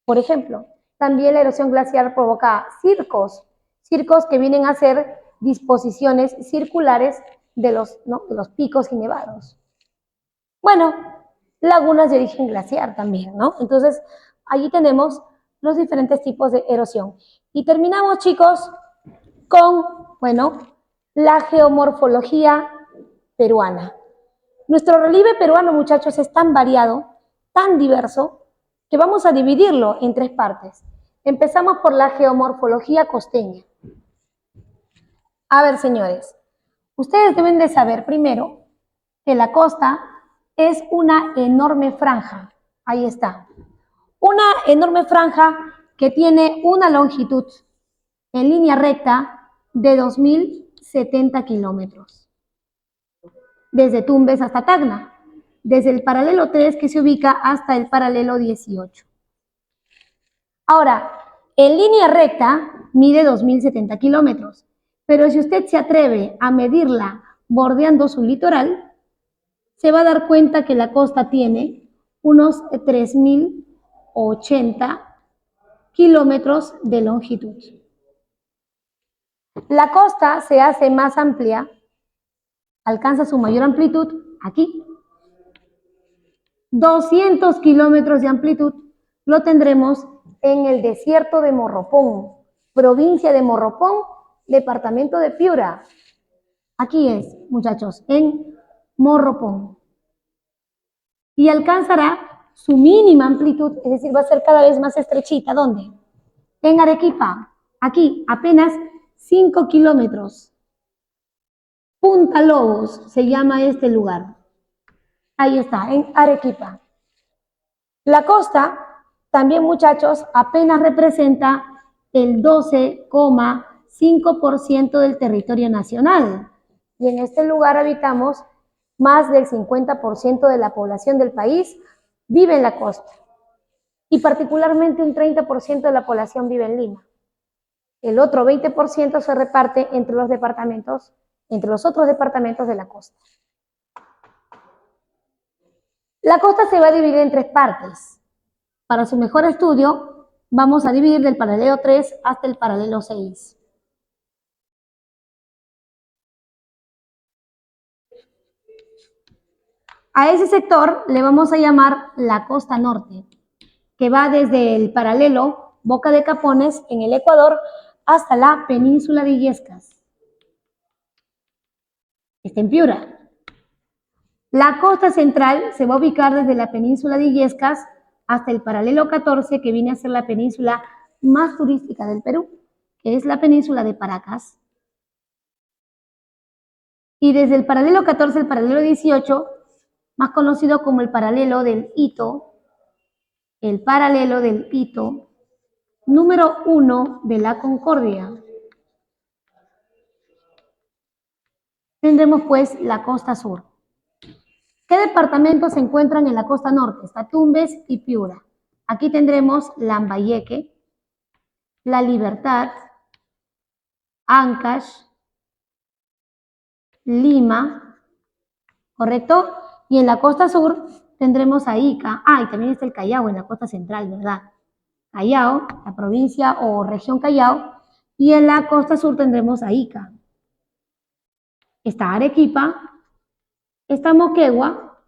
Por ejemplo, también la erosión glaciar provoca circos que vienen a ser disposiciones circulares de los picos y nevados. Bueno, lagunas de origen glaciar también, ¿no? Entonces, allí tenemos los diferentes tipos de erosión. Y terminamos, chicos, con, bueno, la geomorfología peruana. Nuestro relieve peruano, muchachos, es tan variado, tan diverso, que vamos a dividirlo en tres partes. Empezamos por la geomorfología costeña. A ver, señores, ustedes deben de saber primero que la costa es una enorme franja. Ahí está. Una enorme franja que tiene una longitud en línea recta de 2070 kilómetros. Desde Tumbes hasta Tacna. Desde el paralelo 3 que se ubica hasta el paralelo 18. Ahora, en línea recta mide 2070 kilómetros, pero si usted se atreve a medirla bordeando su litoral, se va a dar cuenta que la costa tiene unos 3080 kilómetros de longitud. La costa se hace más amplia, alcanza su mayor amplitud aquí. 200 kilómetros de amplitud lo tendremos en el desierto de Morropón, provincia de Morropón, departamento de Piura. Aquí es, muchachos, en Morropón. Y alcanzará su mínima amplitud, es decir, va a ser cada vez más estrechita. ¿Dónde? En Arequipa. Aquí, apenas 5 kilómetros. Punta Lobos se llama este lugar. Ahí está, en Arequipa. La costa, también, muchachos, apenas representa el 12,5% del territorio nacional. y en este lugar habitamos más del 50% de la población del país vive en la costa y particularmente un 30% de la población vive en Lima. El otro 20% se reparte entre los departamentos, entre los otros departamentos de la costa. La costa se va a dividir en 3 partes. Para su mejor estudio, vamos a dividir del paralelo 3 hasta el paralelo 6. A ese sector le vamos a llamar la costa norte, que va desde el paralelo Boca de Capones en el Ecuador hasta la península de Illescas. Está en Piura. La costa central se va a ubicar desde la península de Illescas hasta el paralelo 14, que viene a ser la península más turística del Perú, que es la península de Paracas. Y desde el paralelo 14 al paralelo 18, más conocido como el paralelo del Hito, número 1 de la Concordia. Tendremos pues la costa sur. ¿Qué departamentos se encuentran en la costa norte? Está Tumbes y Piura. Aquí tendremos Lambayeque, La Libertad, Ancash, Lima, ¿correcto? Y en la costa sur tendremos a Ica. Y también está el Callao en la costa central, ¿verdad? Callao, la provincia o región Callao. Y en la costa sur tendremos a Ica. Está Arequipa, está Moquegua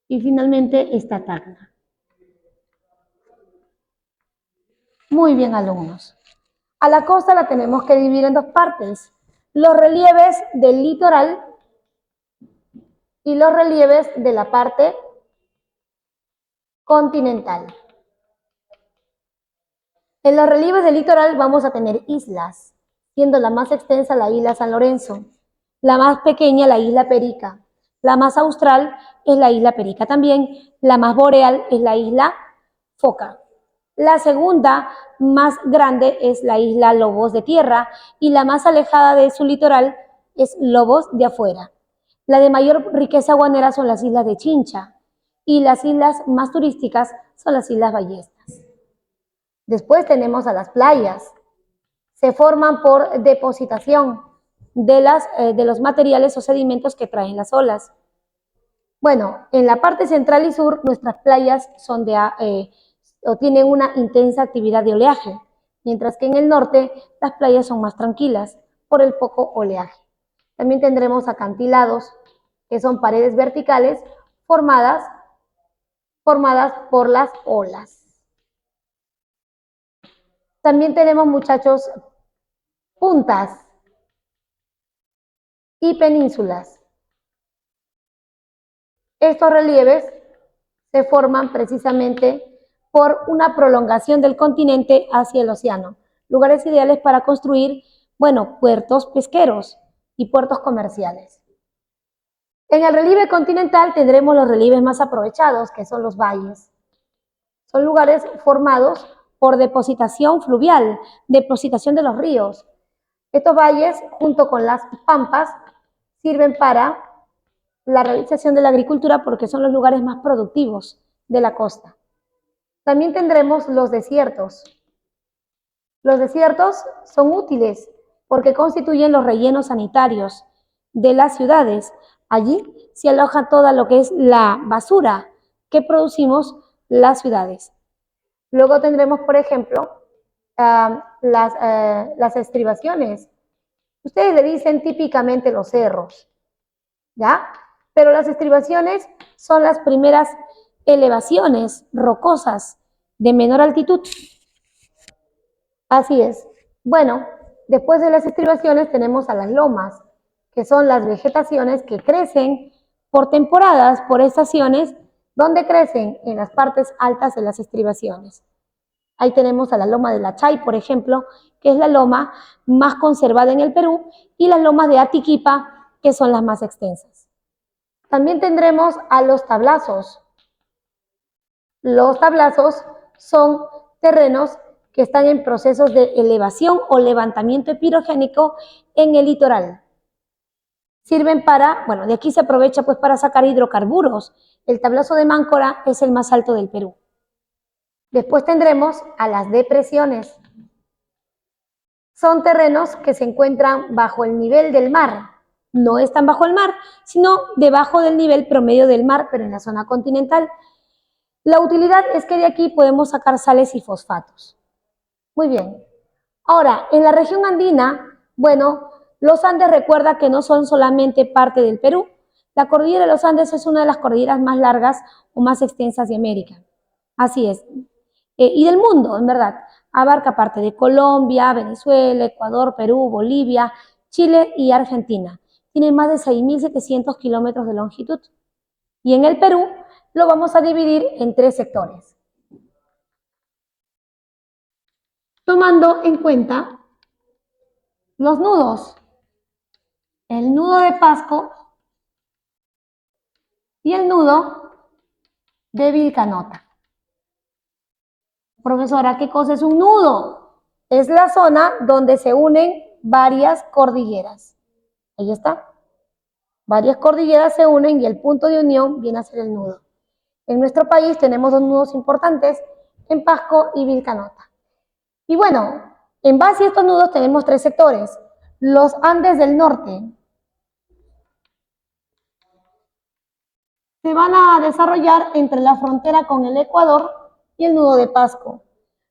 y finalmente está Tacna. Muy bien, alumnos. A la costa la tenemos que dividir en 2 partes. Los relieves del litoral y los relieves de la parte continental. En los relieves del litoral vamos a tener islas, siendo la más extensa la isla San Lorenzo, la más pequeña la isla Perica, la más austral es la isla Perica también, la más boreal es la isla Foca. La segunda más grande es la isla Lobos de Tierra y la más alejada de su litoral es Lobos de Afuera. La de mayor riqueza aguanera son las islas de Chincha y las islas más turísticas son las islas Ballestas. Después tenemos a las playas. Se forman por depositación de los materiales o sedimentos que traen las olas. Bueno, en la parte central y sur nuestras playas son o tienen una intensa actividad de oleaje, mientras que en el norte las playas son más tranquilas por el poco oleaje. También tendremos acantilados, que son paredes verticales formadas por las olas. También tenemos, muchachos, puntas y penínsulas. Estos relieves se forman precisamente por una prolongación del continente hacia el océano, lugares ideales para construir, puertos pesqueros y puertos comerciales. En el relieve continental tendremos los relieves más aprovechados, que son los valles. Son lugares formados por depositación fluvial, depositación de los ríos. Estos valles, junto con las pampas, sirven para la realización de la agricultura porque son los lugares más productivos de la costa. También tendremos los desiertos. Los desiertos son útiles porque constituyen los rellenos sanitarios de las ciudades. Allí se aloja toda lo que es la basura que producimos las ciudades. Luego tendremos, por ejemplo, las estribaciones. Ustedes le dicen típicamente los cerros, ¿ya? Pero las estribaciones son las primeras elevaciones rocosas de menor altitud. Así es. Bueno, después de las estribaciones tenemos a las lomas, que son las vegetaciones que crecen por temporadas, por estaciones, donde crecen en las partes altas de las estribaciones. Ahí tenemos a la loma de la Chay, por ejemplo, que es la loma más conservada en el Perú, y las lomas de Atiquipa, que son las más extensas. También tendremos a los tablazos. Los tablazos son terrenos que están en procesos de elevación o levantamiento epirogénico en el litoral. sirven para, bueno, de aquí se aprovecha pues para sacar hidrocarburos. El tablazo de Máncora es el más alto del Perú. Después tendremos a las depresiones. Son terrenos que se encuentran bajo el nivel del mar. No están bajo el mar, sino debajo del nivel promedio del mar, pero en la zona continental. La utilidad es que de aquí podemos sacar sales y fosfatos. Muy bien. Ahora, en la región andina, bueno, los Andes recuerda que no son solamente parte del Perú. La cordillera de los Andes es una de las cordilleras más largas o más extensas de América. Así es. Y del mundo, en verdad. Abarca parte de Colombia, Venezuela, Ecuador, Perú, Bolivia, Chile y Argentina. Tiene más de 6.700 kilómetros de longitud. Y en el Perú lo vamos a dividir en 3 sectores. Tomando en cuenta los nudos. El nudo de Pasco y el nudo de Vilcanota. Profesora, ¿qué cosa es un nudo? Es la zona donde se unen varias cordilleras. Ahí está. Varias cordilleras se unen y el punto de unión viene a ser el nudo. En nuestro país tenemos 2 nudos importantes, en Pasco y Vilcanota. Y bueno, en base a estos nudos tenemos 3 sectores. Los Andes del norte se van a desarrollar entre la frontera con el Ecuador y el nudo de Pasco.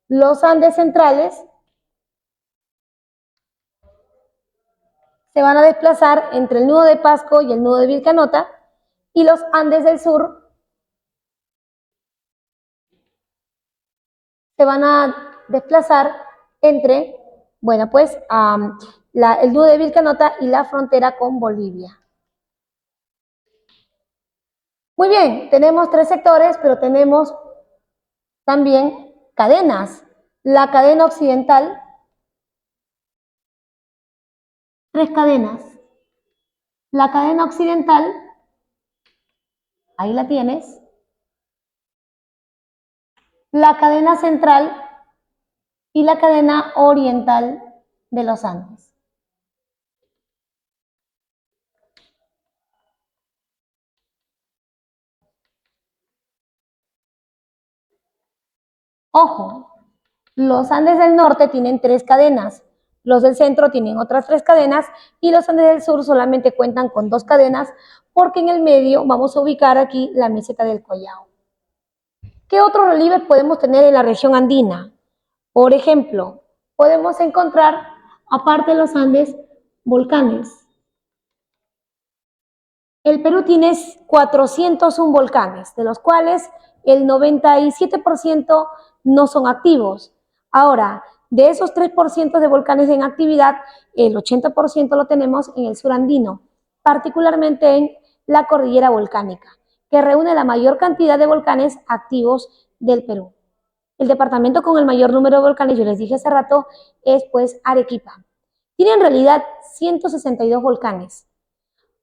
Los Andes centrales se van a desplazar entre el nudo de Pasco y el nudo de Vilcanota, y los Andes del sur se van a desplazar entre, bueno, pues el nudo de Vilcanota y la frontera con Bolivia. Muy bien, tenemos 3 sectores, pero tenemos también cadenas. La cadena occidental, 3 cadenas. La cadena occidental, ahí la tienes. La cadena central y la cadena oriental de los Andes. Ojo, los Andes del norte tienen 3 cadenas, los del centro tienen otras 3 cadenas y los Andes del sur solamente cuentan con 2 cadenas porque en el medio vamos a ubicar aquí la meseta del Collao. ¿Qué otros relieves podemos tener en la región andina? Por ejemplo, podemos encontrar, aparte de los Andes, volcanes. El Perú tiene 401 volcanes, de los cuales el 97% no son activos. Ahora, de esos 3% de volcanes en actividad, el 80% lo tenemos en el sur andino, particularmente en la cordillera volcánica, que reúne la mayor cantidad de volcanes activos del Perú. El departamento con el mayor número de volcanes, yo les dije hace rato, es pues Arequipa. Tiene en realidad 162 volcanes.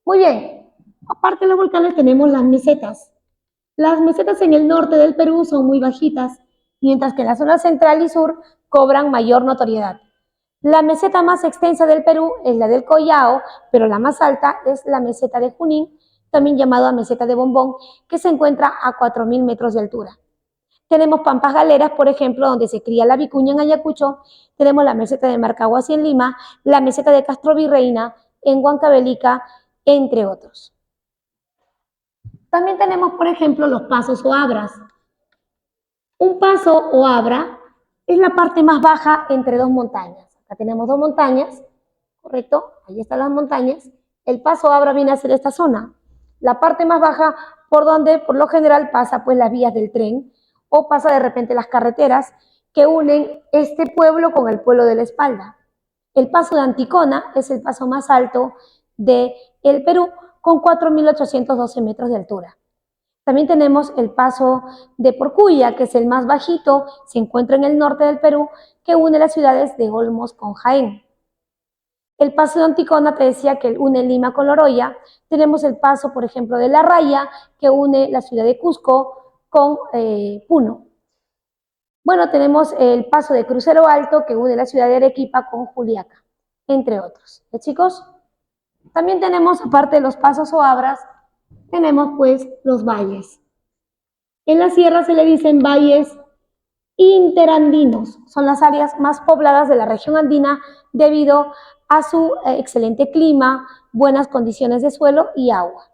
Muy bien, aparte de los volcanes tenemos las mesetas. Las mesetas en el norte del Perú son muy bajitas, mientras que en la zona central y sur cobran mayor notoriedad. La meseta más extensa del Perú es la del Collao, pero la más alta es la meseta de Junín, también llamada meseta de Bombón, que se encuentra a 4.000 metros de altura. Tenemos pampas galeras, por ejemplo, donde se cría la vicuña en Ayacucho. Tenemos la meseta de Marcahuasi en Lima, la meseta de Castro Virreina en Huancavelica, entre otros. También tenemos, por ejemplo, los pasos o abras. Un paso o abra es la parte más baja entre 2 montañas. Acá tenemos 2 montañas, ¿correcto? Ahí están las montañas. El paso o abra viene a ser esta zona. La parte más baja por donde, por lo general, pasa pues las vías del tren o pasa de repente las carreteras que unen este pueblo con el pueblo de La Espalda. El paso de Anticona es el paso más alto del Perú con 4.812 metros de altura. También tenemos el paso de Porcuya, que es el más bajito, se encuentra en el norte del Perú, que une las ciudades de Olmos con Jaén. El paso de Anticona te decía que une Lima con Loroya. Tenemos el paso, por ejemplo, de La Raya, que une la ciudad de Cusco con Puno. Bueno, tenemos el paso de Crucero Alto, que une la ciudad de Arequipa con Juliaca, entre otros. ¿Chicos? También tenemos, aparte de los pasos o abras, tenemos pues los valles. En la sierra se le dicen valles interandinos. Son las áreas más pobladas de la región andina debido a su excelente clima, buenas condiciones de suelo y agua.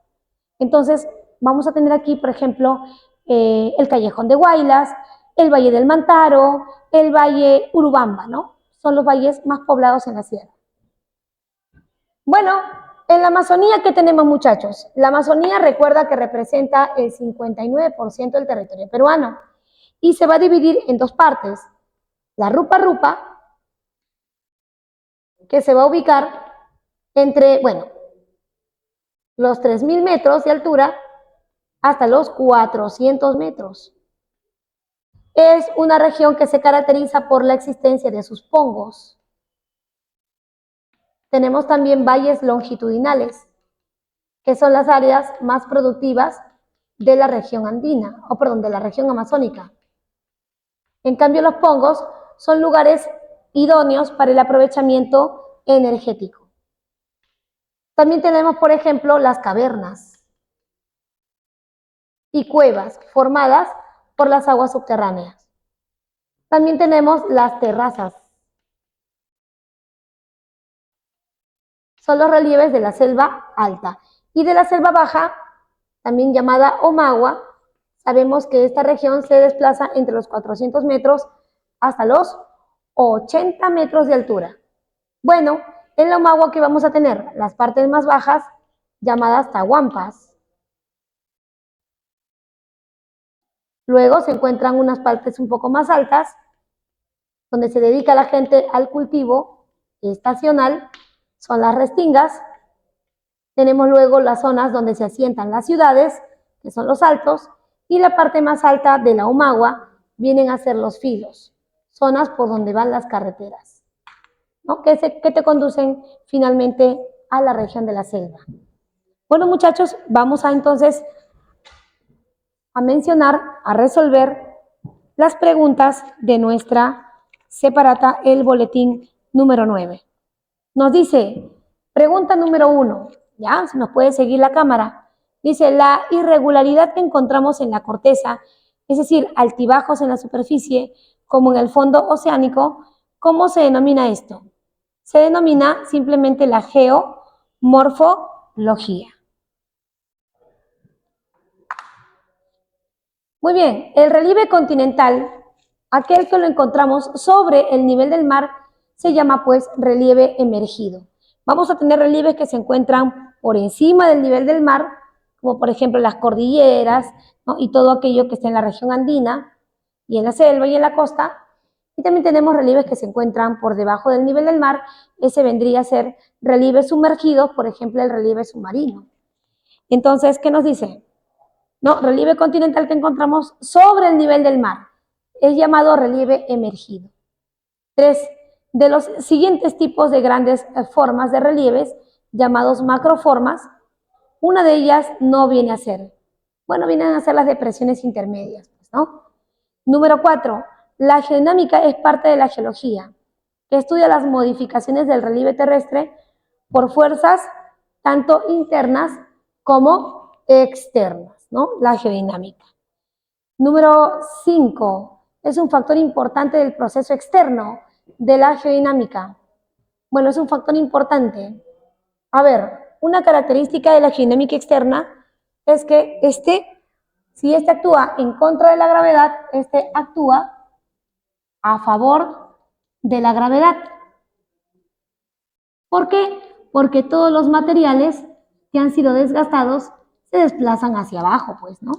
Entonces, vamos a tener aquí, por ejemplo, el Callejón de Huaylas, el Valle del Mantaro, el Valle Urubamba, ¿no? Son los valles más poblados en la sierra. Bueno, en la Amazonía, ¿qué tenemos, muchachos? La Amazonía, recuerda que representa el 59% del territorio peruano y se va a dividir en dos partes. La Rupa Rupa, que se va a ubicar entre, bueno, los 3.000 metros de altura hasta los 400 metros. Es una región que se caracteriza por la existencia de sus pongos. Tenemos también valles longitudinales, que son las áreas más productivas de la región andina, o perdón, de la región amazónica. En cambio, los pongos son lugares idóneos para el aprovechamiento energético. También tenemos, por ejemplo, las cavernas y cuevas formadas por las aguas subterráneas. También tenemos las terrazas. Son los relieves de la selva alta y de la selva baja, también llamada Omagua. Sabemos que esta región se desplaza entre los 400 metros hasta los 80 metros de altura. Bueno, en la Omagua, ¿qué vamos a tener? Las partes más bajas, llamadas tahuampas. Luego se encuentran unas partes un poco más altas, donde se dedica la gente al cultivo estacional, son las restingas. Tenemos luego las zonas donde se asientan las ciudades, que son los altos, y la parte más alta de la Omagua vienen a ser los filos, zonas por donde van las carreteras, ¿no? que te conducen finalmente a la región de la selva. Bueno, muchachos, vamos a entonces a mencionar, a resolver las preguntas de nuestra separata, el boletín número 9. Nos dice, pregunta número 1, ¿ya? Se nos puede seguir la cámara. Dice, la irregularidad que encontramos en la corteza, es decir, altibajos en la superficie, como en el fondo oceánico, ¿cómo se denomina esto? Se denomina simplemente la geomorfología. Muy bien, el relieve continental, aquel que lo encontramos sobre el nivel del mar, se llama pues relieve emergido. Vamos a tener relieves que se encuentran por encima del nivel del mar, como por ejemplo las cordilleras, ¿no? Y todo aquello que está en la región andina, y en la selva y en la costa. Y también tenemos relieves que se encuentran por debajo del nivel del mar, ese vendría a ser relieves sumergidos, por ejemplo el relieve submarino. Entonces, ¿qué nos dice? No, relieve continental que encontramos sobre el nivel del mar. Es llamado relieve emergido. 3. De los siguientes tipos de grandes formas de relieves, llamados macroformas, una de ellas no viene a ser. Bueno, vienen a ser las depresiones intermedias, ¿no? Número 4. La geodinámica es parte de la geología, que estudia las modificaciones del relieve terrestre por fuerzas tanto internas como externas, ¿no? La geodinámica. Número 5. Es un factor importante del proceso externo de la geodinámica. Bueno, es un factor importante. A ver, una característica de la geodinámica externa es que si este actúa en contra de la gravedad, este actúa a favor de la gravedad. ¿Por qué? Porque todos los materiales que han sido desgastados se desplazan hacia abajo, pues, ¿no?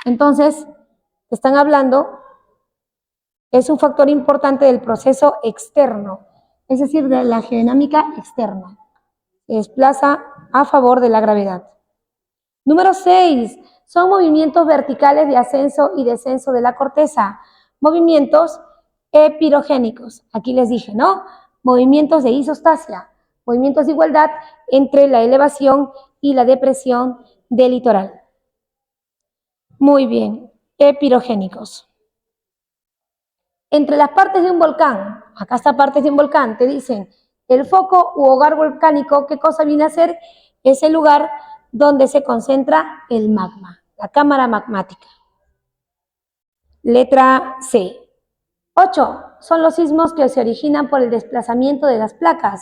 Entonces, están hablando, es un factor importante del proceso externo, es decir, de la geodinámica externa. Se desplaza a favor de la gravedad. Número 6. Son movimientos verticales de ascenso y descenso de la corteza. Movimientos epirogénicos. Aquí les dije, ¿no? Movimientos de isostasia. Movimientos de igualdad entre la elevación y la depresión del litoral. Muy bien. Epirogénicos. Entre las partes de un volcán, acá está partes de un volcán, te dicen, El foco u hogar volcánico, ¿qué cosa viene a ser? Es el lugar donde se concentra el magma, la cámara magmática. Letra C. 8. Son los sismos que se originan por el desplazamiento de las placas.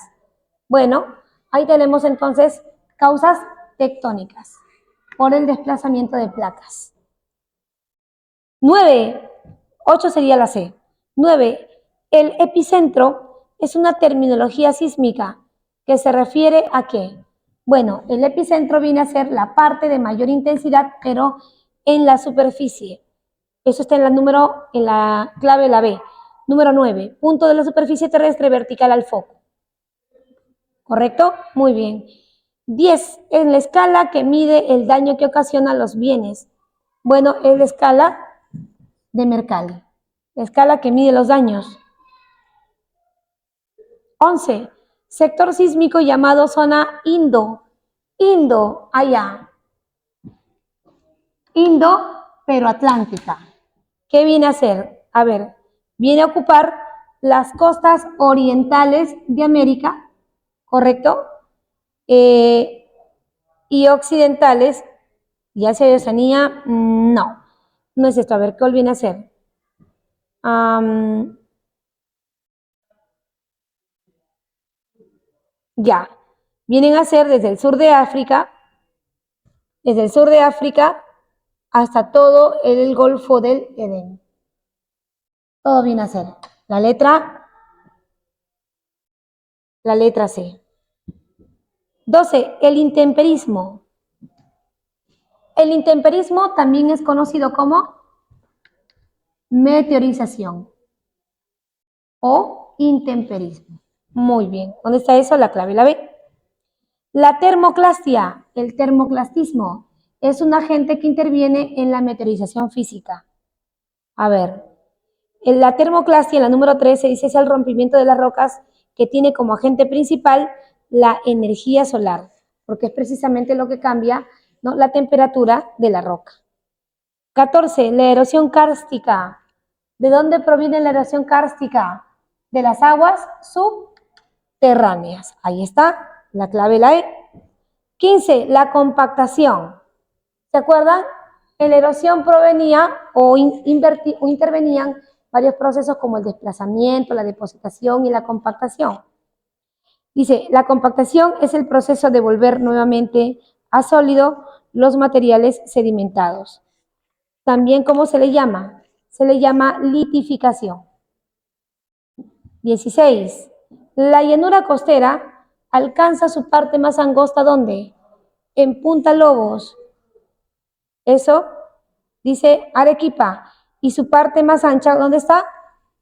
Bueno, ahí tenemos entonces causas tectónicas por el desplazamiento de placas. 9. 8 sería la C. 9. El epicentro es una terminología sísmica que se refiere a qué. Bueno, el epicentro viene a ser la parte de mayor intensidad, pero en la superficie. Eso está en la clave la B. Número 9. Punto de la superficie terrestre vertical al foco. ¿Correcto? Muy bien. 10. En la escala que mide el daño que ocasiona los bienes. Bueno, es la escala de Mercalli. La escala que mide los daños. 11. Sector sísmico llamado zona Indo. Indo, allá. Indo, pero Atlántica. ¿Qué viene a hacer? A ver, viene a ocupar las costas orientales de América, ¿correcto? Y occidentales, ya sea de Oceanía, no, no es esto. A ver, ¿qué viene a hacer? Ya, vienen a ser desde el sur de África, hasta todo el Golfo del Edén. Todo viene a ser la letra C. 12. El intemperismo. El intemperismo también es conocido como meteorización o intemperismo. Muy bien. ¿Dónde está eso? La clave la B. La termoclastia, el termoclastismo, es un agente que interviene en la meteorización física. A ver, en la termoclastia, en la número 13, dice es el rompimiento de las rocas que tiene como agente principal la energía solar, porque es precisamente lo que cambia, ¿no?, la temperatura de la roca. 14. La erosión kárstica. ¿De dónde proviene la erosión kárstica? De las aguas subterráneas. Ahí está, la clave la E. 15. La compactación. ¿Se acuerdan? En la erosión provenía o intervenían varios procesos como el desplazamiento, la depositación y la compactación. Dice, la compactación es el proceso de volver nuevamente a sólido los materiales sedimentados. También, ¿cómo se le llama? Se le llama litificación. 16. La llanura costera alcanza su parte más angosta, ¿dónde? En Punta Lobos. Eso dice Arequipa. Y su parte más ancha, ¿dónde está?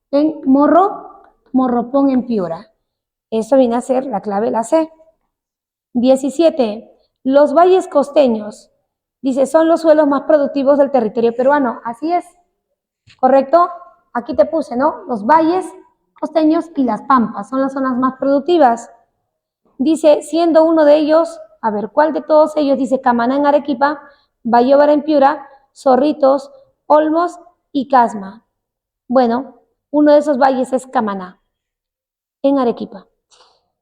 En Morropón, en Piura. Eso viene a ser la clave, la C. 17. Los valles costeños. Dice, son los suelos más productivos del territorio peruano. Así es. ¿Correcto? Aquí te puse, ¿no? Los valles costeños y las pampas son las zonas más productivas. Dice, siendo uno de ellos, a ver, ¿cuál de todos ellos? Dice Camaná en Arequipa, Bayóvar en Piura, Zorritos, Olmos y Casma. Bueno, uno de esos valles es Camaná, en Arequipa.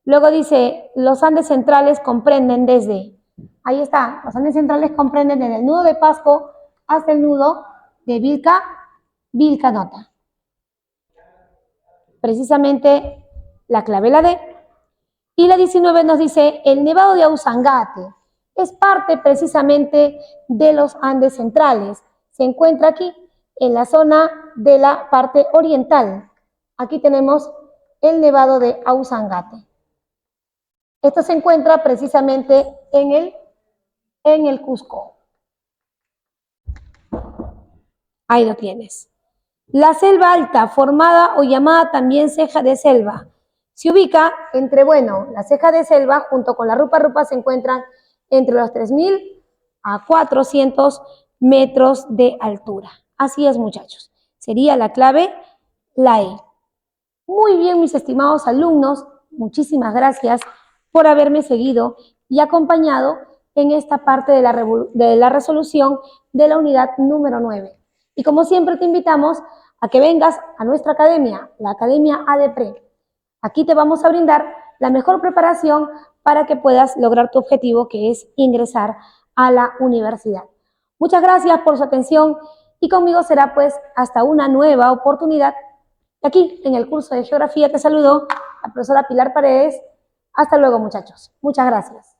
Luego dice, los Andes centrales comprenden desde, ahí está, los Andes centrales comprenden desde el nudo de Pasco hasta el nudo de Vilcanota. Precisamente la clave la D. Y la 19 nos dice, el Nevado de Ausangate es parte precisamente de los Andes centrales. Se encuentra aquí, en la zona de la parte oriental. Aquí tenemos el Nevado de Ausangate. Esto se encuentra precisamente en el Cusco. Ahí lo tienes. La selva alta, formada o llamada también ceja de selva, se ubica entre, bueno, la ceja de selva junto con la rupa se encuentran entre los 3.000 a 400 metros de altura. Así es, muchachos. Sería la clave, la E. Muy bien, mis estimados alumnos, muchísimas gracias por haberme seguido y acompañado en esta parte de la resolución de la unidad número 9. Y como siempre te invitamos a que vengas a nuestra academia, la Academia ADEPRE. Aquí te vamos a brindar la mejor preparación para que puedas lograr tu objetivo, que es ingresar a la universidad. Muchas gracias por su atención y conmigo será pues hasta una nueva oportunidad. Aquí en el curso de Geografía te saludo la profesora Pilar Paredes. Hasta luego, muchachos. Muchas gracias.